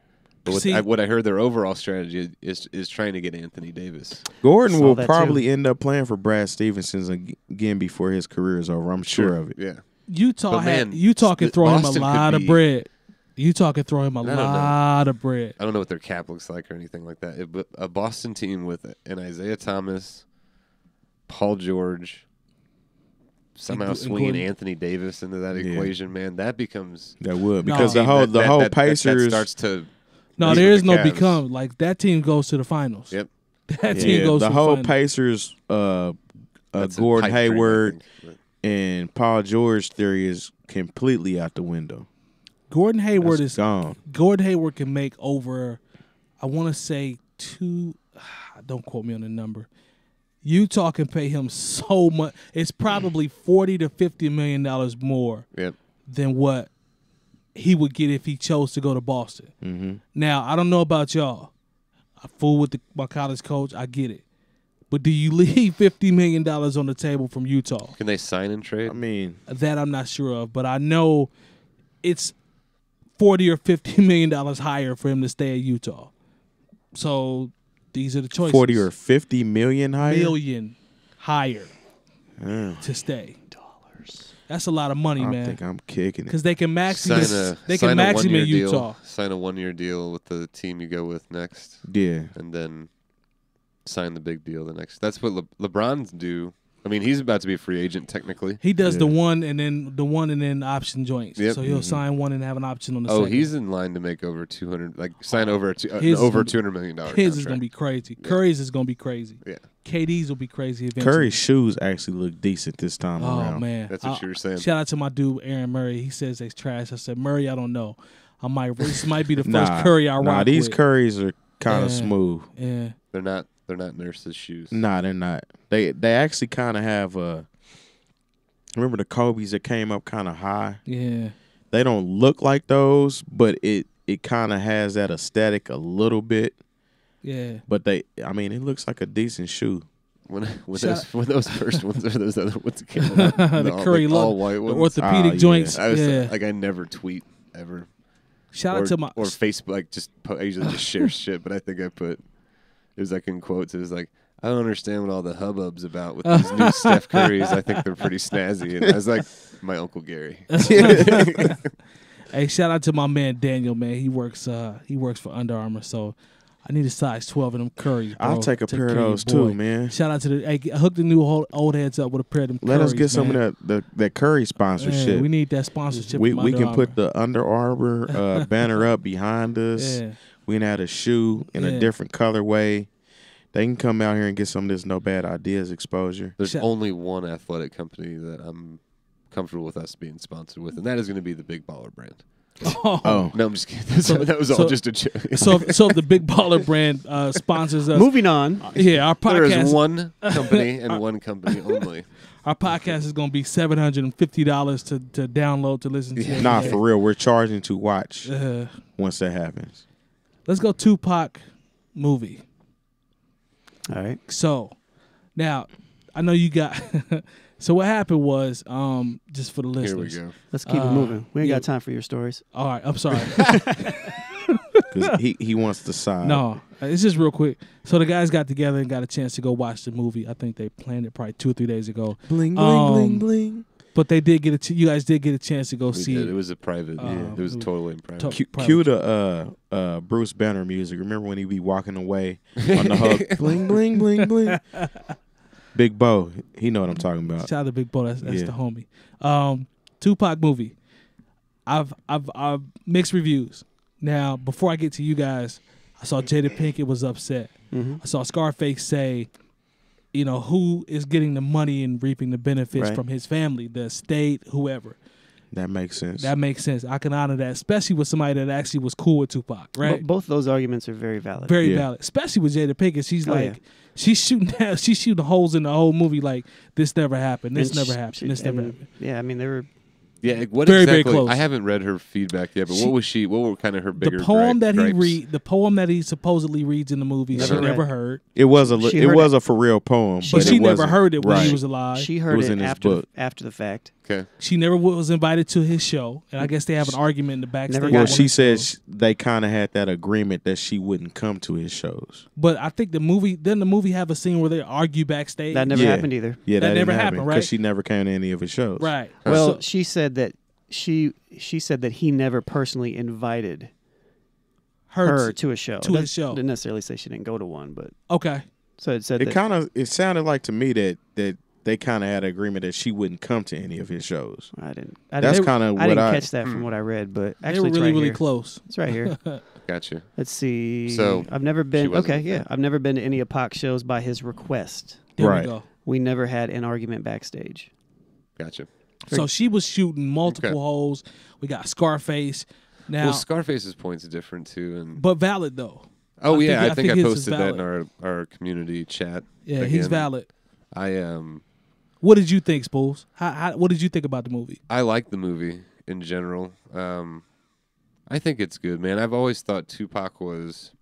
But what I heard their overall strategy is trying to get Anthony Davis. Gordon will probably end up playing for Brad Stevenson again before his career is over. I'm sure of it. Yeah. Utah can throw him a lot of bread. Utah can throw him a lot of bread. I don't know what their cap looks like or anything like that. But a Boston team with an Isaiah Thomas, Paul George, somehow swinging Anthony Davis into that equation, man, that becomes because the whole Pacers that starts to. No, there is no become. Like, that team goes to the finals. Yep. That team goes to the finals. The whole Pacers, Gordon Hayward and Paul George theory is completely out the window. Gordon Hayward is gone. Gordon Hayward can make over, I want to say don't quote me on the number. Utah can pay him so much. It's probably $40 to $50 million more than what he would get if he chose to go to Boston. Mm-hmm. Now, I don't know about y'all. I fool with my college coach. I get it. But do you leave $50 million on the table from Utah? Can they sign and trade? I mean, that I'm not sure of. But I know it's $40 or $50 million higher for him to stay at Utah. So these are the choices. 40 or 50 million higher? Million higher to stay. That's a lot of money, man. I think I'm kicking it. Because they can max him in Utah. Sign a 1-year deal with the team you go with next. Yeah. And then sign the big deal the next. That's what LeBron's do. I mean, he's about to be a free agent technically. He does the one and then option joints. Yep. So he'll sign one and have an option on the second. Oh, he's in line to make over 200, sign over $200 million contract. His is going to be crazy. Yeah. Curry's is going to be crazy. Yeah. KD's will be crazy eventually. Curry's shoes actually look decent this time around. Oh, man. That's what you were saying. Shout out to my dude, Aaron Murray. He says they're trash. I said, Murray, I don't know. This might be the first Curry I rock with. These Currys are kind of smooth. Yeah. They're not nurses' shoes. Nah, they're not. They actually kind of have remember the Kobe's that came up kind of high? Yeah. They don't look like those, but it kind of has that aesthetic a little bit. Yeah. But it looks like a decent shoe. When those first ones or those other ones came out, the Curry all white ones, the orthopedic joints. I was I never tweet ever. Shout out to my or Facebook. I usually just share shit, but I think I put it was in quotes. It was like, I don't understand what all the hubbub's about with these new Steph Currys. I think they're pretty snazzy. And I was like, my Uncle Gary. Hey, shout out to my man Daniel, man. He works for Under Armour, so I need a size 12 of them Currys, bro. I'll take a pair of those too, man. Shout out to hook the new old heads up with a pair of them Currys. Let us get some of that Curry sponsorship. Man, we need that sponsorship. We can put the Under Armour banner up behind us. Yeah. We can add a shoe in a different colorway. They can come out here and get some of this No Bad Ideas exposure. There's only one athletic company that I'm comfortable with us being sponsored with, and that is going to be the Big Baller brand. Oh. No, I'm just kidding. That was all just a joke. So if the Big Baller brand sponsors us. Moving on. Yeah, our podcast. There is one company and one company only. Our podcast is going to be $750 to download to listen to. Nah, for real. We're charging to watch once that happens. Let's go Tupac movie. All right. So, Now, I know you got. So what happened was, just for the listeners. Here we go. Let's keep it moving. We ain't got time for your stories. All right, I'm sorry. Because he wants to side. No, it's just real quick. So the guys got together and got a chance to go watch the movie. I think they planned it probably 2 or 3 days ago. Bling, bling, bling, bling. But they did get you guys did get a chance to go see it. It was a private. It was totally in private. Cue the Bruce Banner music. Remember when he be walking away on the hook? Bling, bling, bling, bling. Big Bo, he know what I'm talking about. Shout out to Big Bo, that's the homie. Tupac movie. I've mixed reviews. Now, before I get to you guys, I saw Jada Pinkett was upset. Mm-hmm. I saw Scarface say, you know, who is getting the money and reaping the benefits from his family, the estate, whoever. That makes sense. That makes sense. I can honor that, especially with somebody that actually was cool with Tupac, right? Both those arguments are very valid. Very valid, especially with Jada Pinkett. She's she's shooting holes in the whole movie. Like this never happened. This never happened. This never happened. Yeah, I mean they were. Yeah, what very exactly? very close. I haven't read her feedback yet, but what were kind of her bigger the poem that gripes? the poem that he supposedly reads in the movie, she never heard. It was a for real poem, but she never heard it when he was alive. She heard it after the fact. Okay. She never was invited to his show, and I guess they have an argument in the backstage. Well, she said they kind of had that agreement that she wouldn't come to his shows. But I think the movie have a scene where they argue backstage. That never happened either. Yeah, that never happened, right? Because she never came to any of his shows. Right. Well, she said that she said that he never personally invited her to a show. His show. Didn't necessarily say she didn't go to one, but okay. So it said it sounded like to me that they kind of had an agreement that she wouldn't come to any of his shows. I didn't catch that from what I read, but actually they were really here. Close. It's right here. Gotcha. Let's see. So I've never been. I've never been to any of Pac's shows by his request. There we go. We never had an argument backstage. Gotcha. So she was shooting multiple holes. We got Scarface. Now, well, Scarface's point's different too, but valid though. Oh I think I posted that in our community chat. Yeah, again. He's valid. I What did you think, Spoolz? What did you think about the movie? I like the movie in general. I think it's good, man. I've always thought Tupac was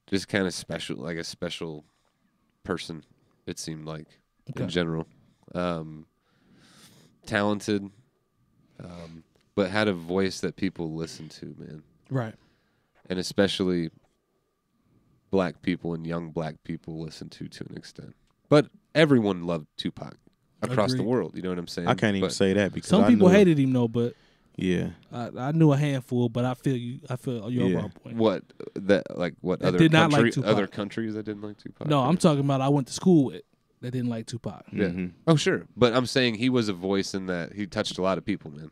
just kind of special, like a special person, it seemed like, in general. Talented, but had a voice that people listened to, man. Right. And especially black people and young black people listened to an extent. But everyone loved Tupac across the world. You know what I'm saying? I can't even say that because some people hated him though. But yeah, I knew a handful. But I feel you. I feel your overall point. What other did not like Tupac. Other countries that didn't like Tupac? No, I'm talking about I went to school with that didn't like Tupac. Yeah. Mm-hmm. Oh sure, but I'm saying he was a voice in that he touched a lot of people, man.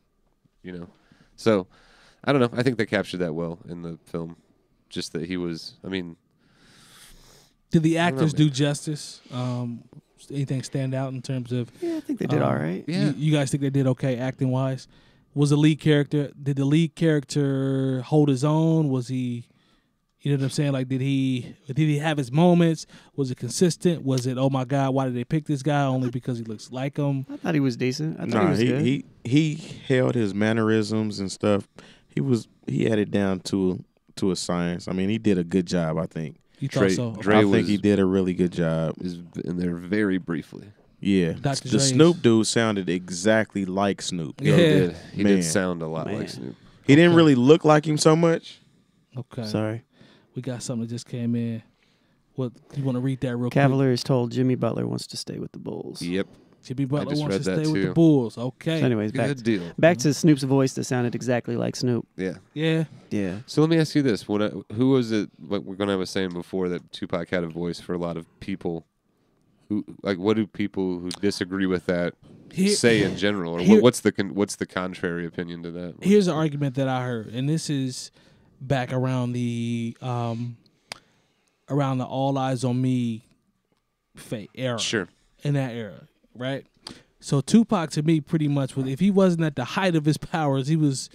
You know, so I don't know. I think they captured that well in the film. Just that he was. I mean. Did the actors do justice? Anything stand out in terms of? Yeah, I think they did all right. Yeah, you guys think they did okay acting wise? Was the lead character? Did the lead character hold his own? Was he? You know what I'm saying? Like, did he have his moments? Was it consistent? Was it, oh my God, why did they pick this guy only because he looks like him? I thought he was decent. I thought he was good. He held his mannerisms and stuff. He had it down to a science. I mean, he did a good job, I think. You thought so? I think he did a really good job. Is in there very briefly. Yeah. The Snoop dude sounded exactly like Snoop. Yeah. He did sound a lot like Snoop. He didn't really look like him so much. Okay. Sorry. We got something that just came in. What you want to read that real quick? Cavaliers told Jimmy Butler wants to stay with the Bulls. Yep. Jimmy Butler wants to stay with the Bulls. Okay. So anyways, back to Snoop's voice that sounded exactly like Snoop. Yeah. Yeah. Yeah. So let me ask you this: who was it? Like we're gonna have a saying before that Tupac had a voice for a lot of people. What do people who disagree with that say in general, or what's the contrary opinion to that? Here's an argument that I heard, and this is back around the All Eyez On Me era. Sure. In that era, right? So Tupac, to me, pretty much, if he wasn't at the height of his powers, he was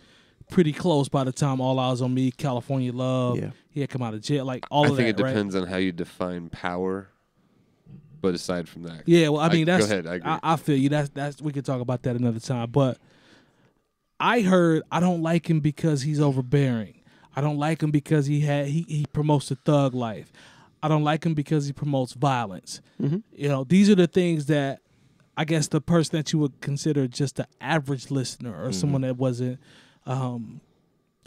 pretty close by the time All Eyez On Me, California Love, he had come out of jail, like all of that, I think it depends right? on how you define power. But aside from that, yeah, well, I mean, that's. Go ahead, I agree. I feel you. That's. We could talk about that another time. But I heard I don't like him because he's overbearing. I don't like him because he promotes the thug life. I don't like him because he promotes violence. You know, these are the things that I guess the person that you would consider just an average listener or someone that wasn't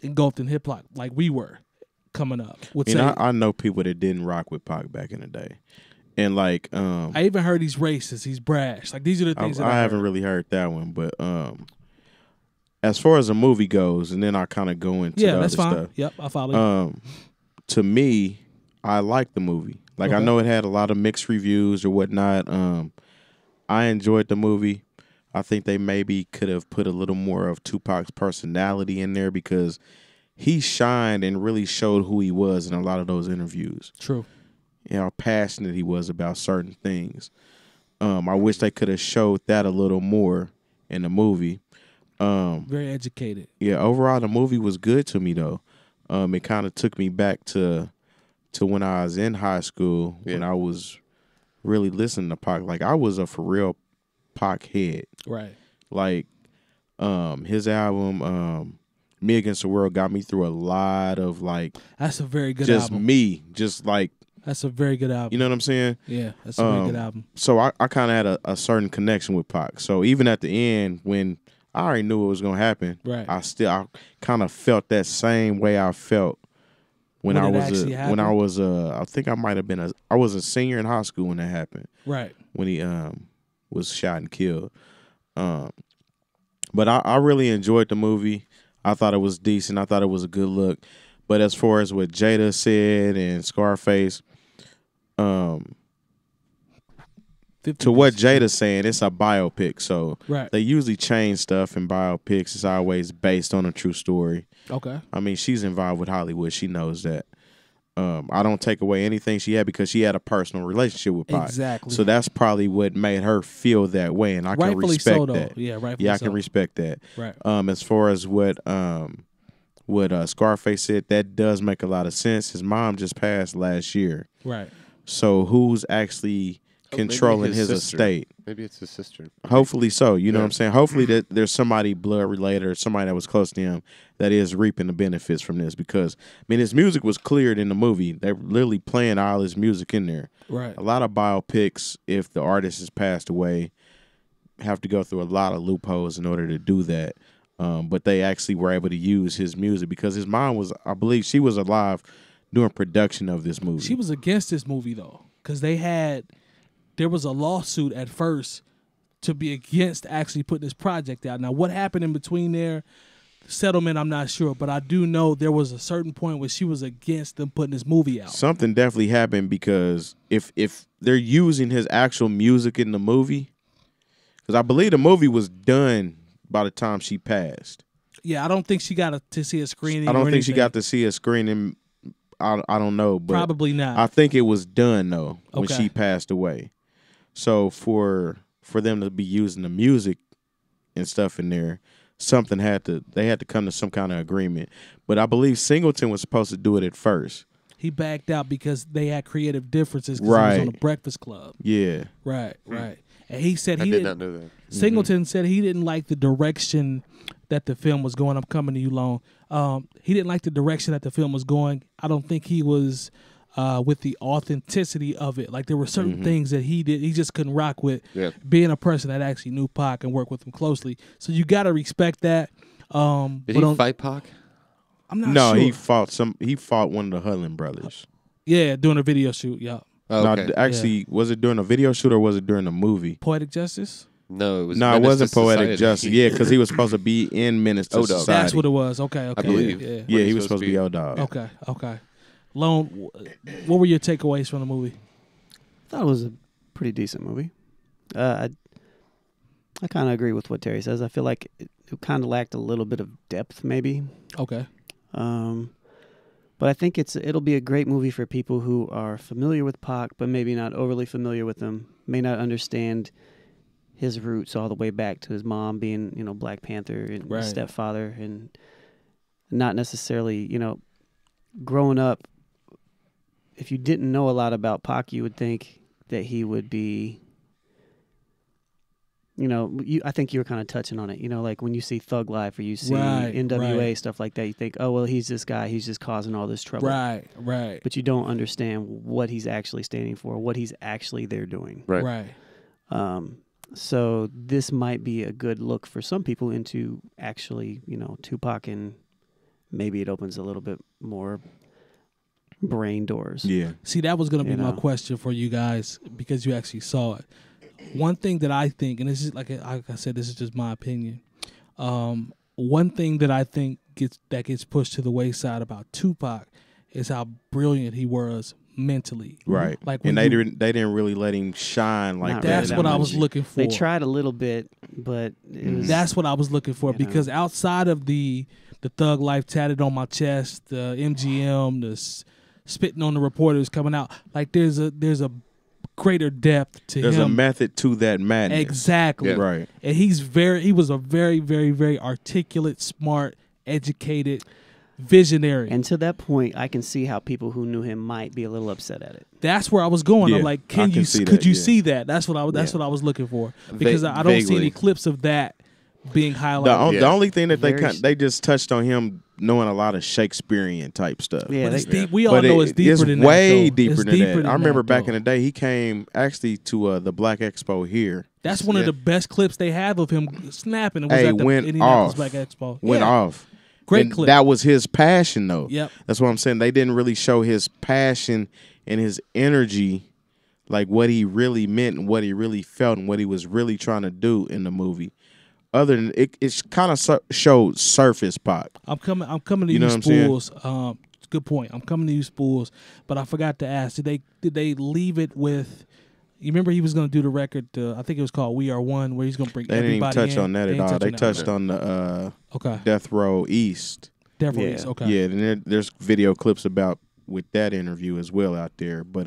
engulfed in hip hop like we were coming up would say. I know people that didn't rock with Pac back in the day, and like I even heard he's racist, he's brash. Like these are the things I haven't really heard that one, but as far as the movie goes, and then I kind of go into the other stuff. Yep, I follow you. To me, I like the movie. Like I know it had a lot of mixed reviews or whatnot. I enjoyed the movie. I think they maybe could have put a little more of Tupac's personality in there because he shined and really showed who he was in a lot of those interviews. True. You know, how passionate he was about certain things. I wish they could have showed that a little more in the movie. Very educated. Yeah, overall the movie was good to me though. It kind of took me back to when I was in high school when I was really listening to Pac. Like I was a for real Pac head. Right. Like his album Me Against the World got me through a lot of like that's a very good just album. Just like that's a very good album. You know what I'm saying? Yeah, that's a very good album. So I kind of had a certain connection with Pac. So even at the end when I already knew what was gonna happen, right. I kind of felt that same way I felt when I was I think I might have been I was a senior in high school when that happened. Right. When he was shot and killed. But I really enjoyed the movie. I thought it was decent. I thought it was a good look. But as far as what Jada said and Scarface, to what Jada's saying, it's a biopic. So they usually change stuff in biopics. It's always based on a true story. Okay. I mean, she's involved with Hollywood. She knows that. I don't take away anything she had because she had a personal relationship with Pac. Exactly. So that's probably what made her feel that way, and I can respect that. Yeah, rightfully I can respect that. Right. As far as what Scarface said, that does make a lot of sense. His mom just passed last year. Right. So who's actually controlling his estate? Maybe it's his sister. Hopefully so. You know what I'm saying? Hopefully that there's somebody blood related or somebody that was close to him that is reaping the benefits from this because, I mean, his music was cleared in the movie. They're literally playing all his music in there. Right. A lot of biopics, if the artist has passed away, have to go through a lot of loopholes in order to do that. But they actually were able to use his music because his mom was, I believe she was alive during production of this movie. She was against this movie, though, because there was a lawsuit at first to be against actually putting this project out. Now, what happened in between there, settlement, I'm not sure, but I do know there was a certain point where she was against them putting this movie out. Something definitely happened because if they're using his actual music in the movie, because I believe the movie was done by the time she passed. Yeah, I don't think she got to see a screening. I don't think she got to see a screening. I don't know, but probably not. I think it was done though when she passed away. So for them to be using the music and stuff in there, they had to come to some kind of agreement. But I believe Singleton was supposed to do it at first. He backed out because they had creative differences because he was on the Breakfast Club. Yeah. Right. And he said I did not know that. Singleton said he didn't like the direction that the film was going. I'm coming to you, Lone. He didn't like the direction that the film was going. I don't think he was with the authenticity of it. Like there were certain things that he did. He just couldn't rock with being a person that actually knew Pac and worked with him closely. So you got to respect that. Did he fight Pac? I'm not sure. No, he fought one of the Hudlin brothers. Yeah, doing a video shoot. Yeah. Oh, okay. No, actually, was it during a video shoot or was it during a movie? Poetic Justice? No, it was. No, it wasn't Poetic Justice. Yeah, because he was supposed to be in Menace to Society. That's what it was. Okay. I believe. Yeah, he was supposed to be O-Dog. Okay. Lone, what were your takeaways from the movie? I thought it was a pretty decent movie. I kind of agree with what Terry says. I feel like it kind of lacked a little bit of depth, maybe. Okay. But I think it'll be a great movie for people who are familiar with Pac, but maybe not overly familiar with him. May not understand his roots all the way back to his mom being, Black Panther and his stepfather, and not necessarily, growing up. If you didn't know a lot about Pac, you would think that he would be, you know, I think you were kind of touching on it. You know, like when you see Thug Life or you see NWA stuff like that, you think, oh well, he's this guy, he's just causing all this trouble. Right. But you don't understand what he's actually standing for, what he's actually there doing. Right. So this might be a good look for some people into actually, you know, Tupac, and maybe it opens a little bit more brain doors. Yeah. See, that was going to be my question for you guys because you actually saw it. One thing that I think, and this is like I said, this is just my opinion. One thing that I think gets pushed to the wayside about Tupac is how brilliant he was mentally. Right. Like, and they didn't really let him shine like that. That's what I was looking for. They tried a little bit, but it was, that's what I was looking for, because outside of the Thug Life tatted on my chest, the MGM, the spitting on the reporters coming out, like there's a greater depth to him. There's a method to that madness. Exactly. Yeah. Right. And he was a very, very, very articulate, smart, educated, visionary. And to that point, I can see how people who knew him might be a little upset at it. That's where I was going. Yeah, I'm like, could you see that? That's what I was looking for, because I don't see any clips of that being highlighted. The only thing that they just touched on him knowing a lot of Shakespearean type stuff. Yeah, but it's deep. We all know it's deeper than that. It's way deeper it's than that. I remember back in the day, he came actually to the Black Expo here. That's one of the best clips they have of him snapping. It was at the Indianapolis Black Expo. Went off. Great clip. That was his passion, though. Yep. That's what I'm saying. They didn't really show his passion and his energy, like what he really meant and what he really felt and what he was really trying to do in the movie. Other than it's kind of showed surface Pac. I'm coming to you, Spoolz. Good point. I'm coming to you, Spoolz. But I forgot to ask: Did they leave it with? You remember he was going to do the record? I think it was called "We Are One," where he's going to bring everybody in. They didn't even touch on that at all. They touched on the Death Row East. Death Row East. Okay. Yeah, and there's video clips with that interview as well out there, but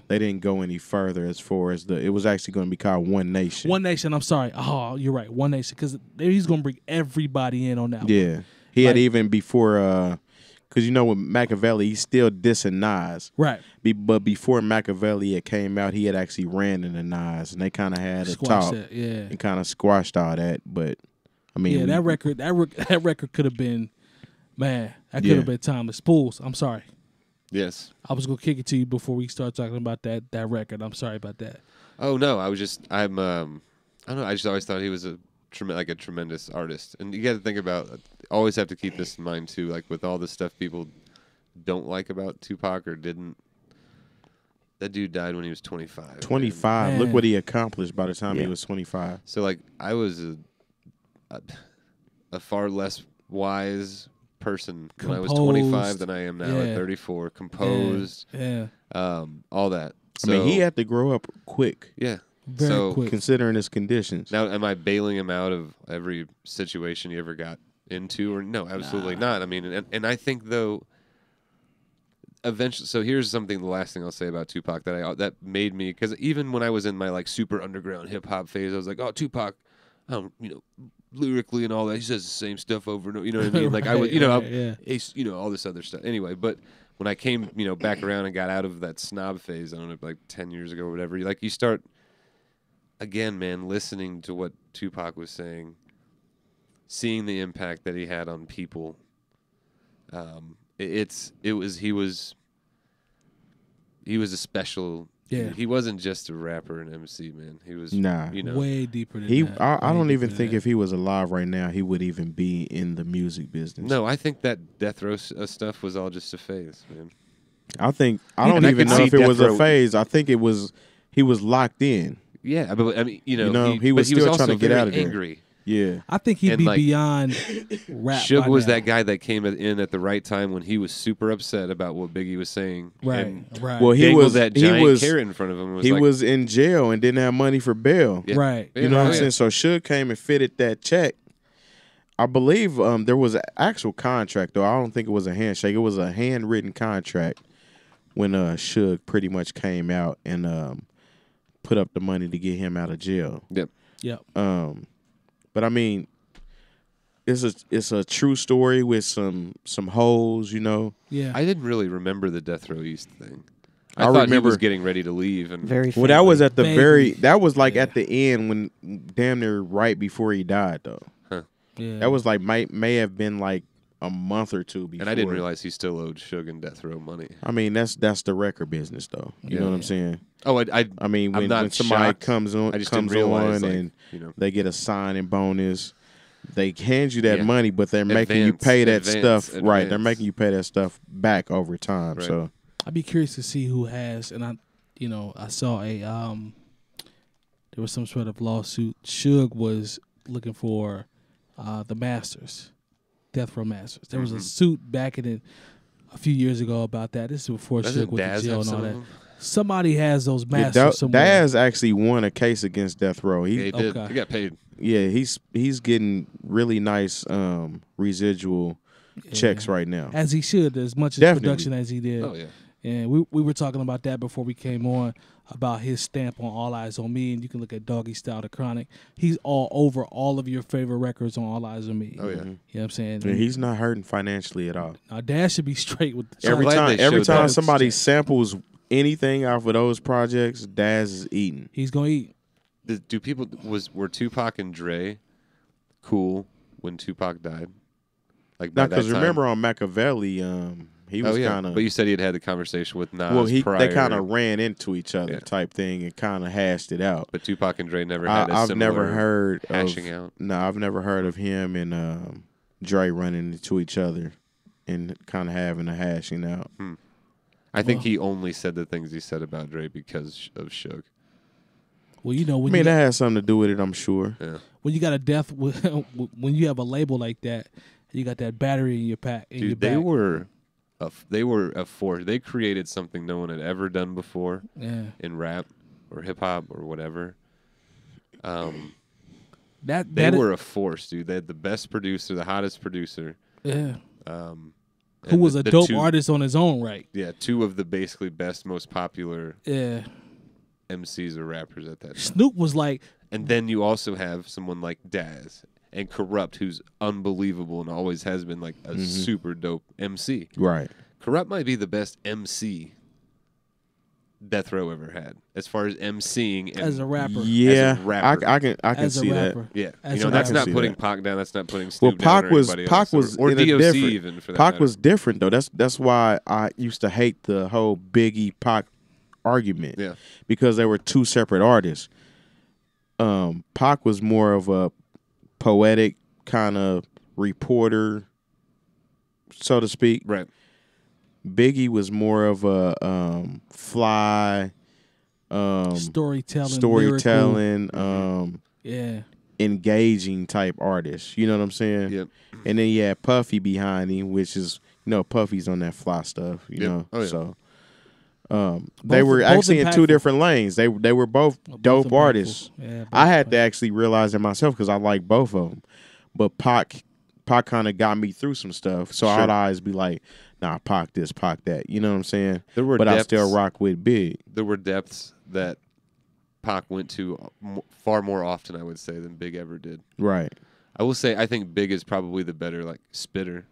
they didn't go any further as far as it was actually going to be called One Nation. One Nation. I'm sorry. Oh, you're right. One Nation, because he's going to bring everybody in on that. Yeah, one. He had even before, because with Machiavelli, he's still dissing Nas. Right. But before Machiavelli had came out, he had actually ran into Nas, and they kind of had a talk, and kind of squashed all that. But I mean, that record could have been, man, that could have been timeless. Spoolz. I'm sorry. Yes. I was gonna kick it to you before we start talking about that record. I'm sorry about that. Oh no, I don't know. I just always thought he was a tremendous artist, and you got to think about. Always have to keep this in mind too. Like with all the stuff people don't like about Tupac or didn't. That dude died when he was 25. 25. Man. Look what he accomplished by the time he was 25. So like I was a far less wise person when I was 25 than I am now at 34. Composed, all that. So, I mean, he had to grow up quick. Yeah, very quick, considering his conditions. Now, am I bailing him out of every situation he ever got into? Or no, absolutely not. I mean, and I think though, eventually. So here's something. The last thing I'll say about Tupac that made me, because even when I was in my like super underground hip hop phase, I was like, oh, Tupac, lyrically and all that, he says the same stuff over and over. You know what I mean? Like I would, all this other stuff. Anyway, but when I came, back around and got out of that snob phase, I don't know, like 10 years ago or whatever, you start again, man, listening to what Tupac was saying, seeing the impact that he had on people. He was a special. Yeah, he wasn't just a rapper and MC, man. He was way deeper than that. I don't even think if he was alive right now, he would even be in the music business. No, I think that Death Row stuff was all just a phase, man. I don't even know if it was a phase. I think he was locked in. Yeah, but I mean, he was still trying to get out of there. Angry. Yeah, I think he'd be beyond rap. Suge was that guy that came in at the right time when he was super upset about what Biggie was saying. Right. Well, he was that giant carrot in front of him. He was in jail and didn't have money for bail. Yeah. Right. You know what I'm saying? So Suge came and fitted that check. I believe there was an actual contract, though. I don't think it was a handshake. It was a handwritten contract when Suge pretty much came out and put up the money to get him out of jail. Yep. But I mean, it's a true story with some holes, Yeah. I didn't really remember the Death Row East thing. I thought he was getting ready to leave. And well, that was at the that was like at the end when damn near right before he died, though. Huh. Yeah. That was like may have been like a month or two before. And I didn't realize he still owed Suge and Death Row money. I mean, that's the record business, though. You know what I'm saying? Oh, I mean, when somebody comes on, and they get a signing bonus, they hand you that money, but they're making you pay that stuff. Right, they're making you pay that stuff back over time. Right. So I'd be curious to see who has, and I saw there was some sort of lawsuit. Suge was looking for the masters, Death Row Masters. There was a suit back in a few years ago about that. This is before Suge went to jail and all that. Somebody has those masters somewhere. Daz actually won a case against Death Row. He did. He got paid. Yeah, he's getting really nice residual checks right now. As he should, as much as production as he did. Oh, yeah. And we were talking about that before we came on, about his stamp on All Eyez On Me, and you can look at Doggy Style, The Chronic. He's all over all of your favorite records on All Eyez On Me. Oh, yeah. You know what I'm saying? And he's not hurting financially at all. Now, Dad should be straight with the every time somebody samples anything off of those projects, Daz is eating. He's going to eat. Were Tupac and Dre cool when Tupac died? Like, no, because remember on 𝗏𝗏𝗀, he was kind of. But you said he had the conversation with Nas. Well, prior. they kind of ran into each other type thing and kind of hashed it out. But Tupac and Dre never had a similar hashing out. No, I've never heard of him and Dre running into each other and kind of having a hashing out. I think he only said the things he said about Dre because of Suge. Well, that has something to do with it, I'm sure. Yeah. When you got when you have a label like that, you got that battery in your pack. Dude, they were a force. They created something no one had ever done before in rap or hip hop or whatever. They were a force, dude. They had the best producer, the hottest producer. Yeah. Who was a dope artist on his own right. Yeah, two of the basically best, most popular MCs or rappers at that time. Snoop was like... And then you also have someone like Daz and Corrupt, who's unbelievable and always has been like a super dope MC. Right. Corrupt might be the best MC Death Row ever had, as far as emceeing as a rapper. Yeah, as a rapper. I can see that. Yeah, that's not putting Pac down. That's not putting Snoop down. Pac was or DOC even for that Pac matter. was different though. That's why I used to hate the whole Biggie Pac argument. Yeah, because they were two separate artists. Pac was more of a poetic kind of reporter, so to speak. Right. Biggie was more of a fly storytelling, engaging type artist. You know what I'm saying? Yep. And then you had Puffy behind him, which is Puffy's on that fly stuff. You know, oh, yeah. So they were actually in two different lanes. They were both dope artists. Yeah, I had to actually realize that myself because I like both of them. But Pac kind of got me through some stuff, so I'd always be like, nah, Pac this, Pac that. You know what I'm saying? But I still rock with Big. There were depths that Pac went to far more often, I would say, than Big ever did. Right. I will say I think Big is probably the better spitter.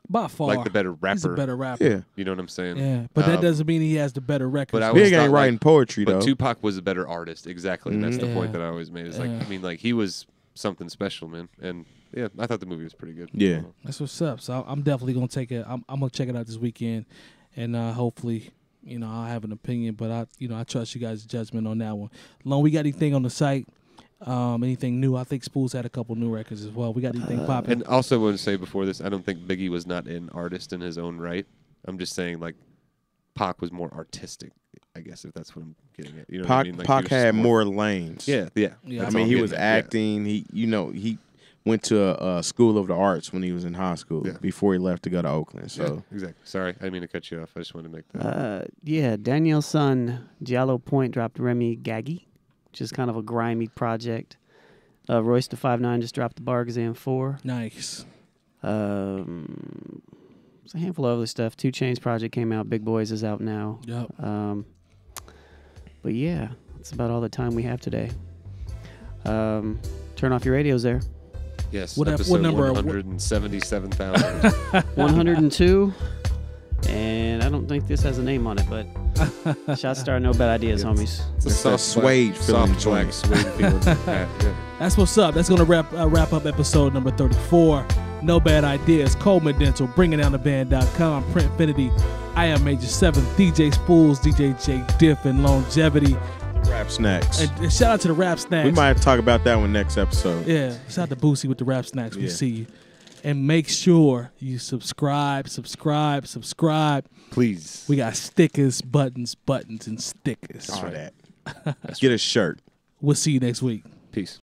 By far. Like the better rapper. He's a better rapper. Yeah. You know what I'm saying? Yeah, but that doesn't mean he has the better record. Big ain't writing poetry, though. But Tupac was a better artist, exactly. And that's the point that I always made. It's he was something special, man. And yeah, I thought the movie was pretty good. Yeah. That's what's up. So I'm definitely going to take it. I'm going to check it out this weekend. And hopefully, I'll have an opinion. But I trust you guys' judgment on that one. Lone, we got anything on the site? Anything new? I think Spoolz had a couple new records as well. We got anything popping? And also, I want to say before this, I don't think Biggie was not an artist in his own right. I'm just saying, Pac was more artistic, I guess, if that's what I'm getting at. You know what I mean? Pac had more lanes. Yeah. I mean, he was acting. Yeah. He went to a school of the arts when he was in high school before he left to go to Oakland. So exactly. Sorry, I didn't mean to cut you off. I just wanted to make that. Daniel's son, Giallo Point, dropped Remy Gaggy, which is kind of a grimy project. Royce da 5'9" just dropped the Bar Exam 4. Nice. There's a handful of other stuff. 2 Chainz project came out. Big Boys is out now. Yep. But yeah, that's about all the time we have today. Turn off your radios there. Yes. What number? 177,000. 102. And I don't think this has a name on it, but shots star, no bad ideas, homies. It's a soft suede feeling joint. That's what's up. That's gonna wrap up episode number 34. No Bad Ideas. Coleman Dental, bringingdowntheband.com, Printfinity, I am Major 7th, DJ Spoolz, DJ Jay Diff, and Lonegevity. Rap Snacks. And shout out to the Rap Snacks. We might talk about that one next episode. Yeah. Shout out to Boosie with the Rap Snacks. We'll see you. And make sure you subscribe. Please. We got stickers, buttons, and stickers. All that. Get a shirt. We'll see you next week. Peace.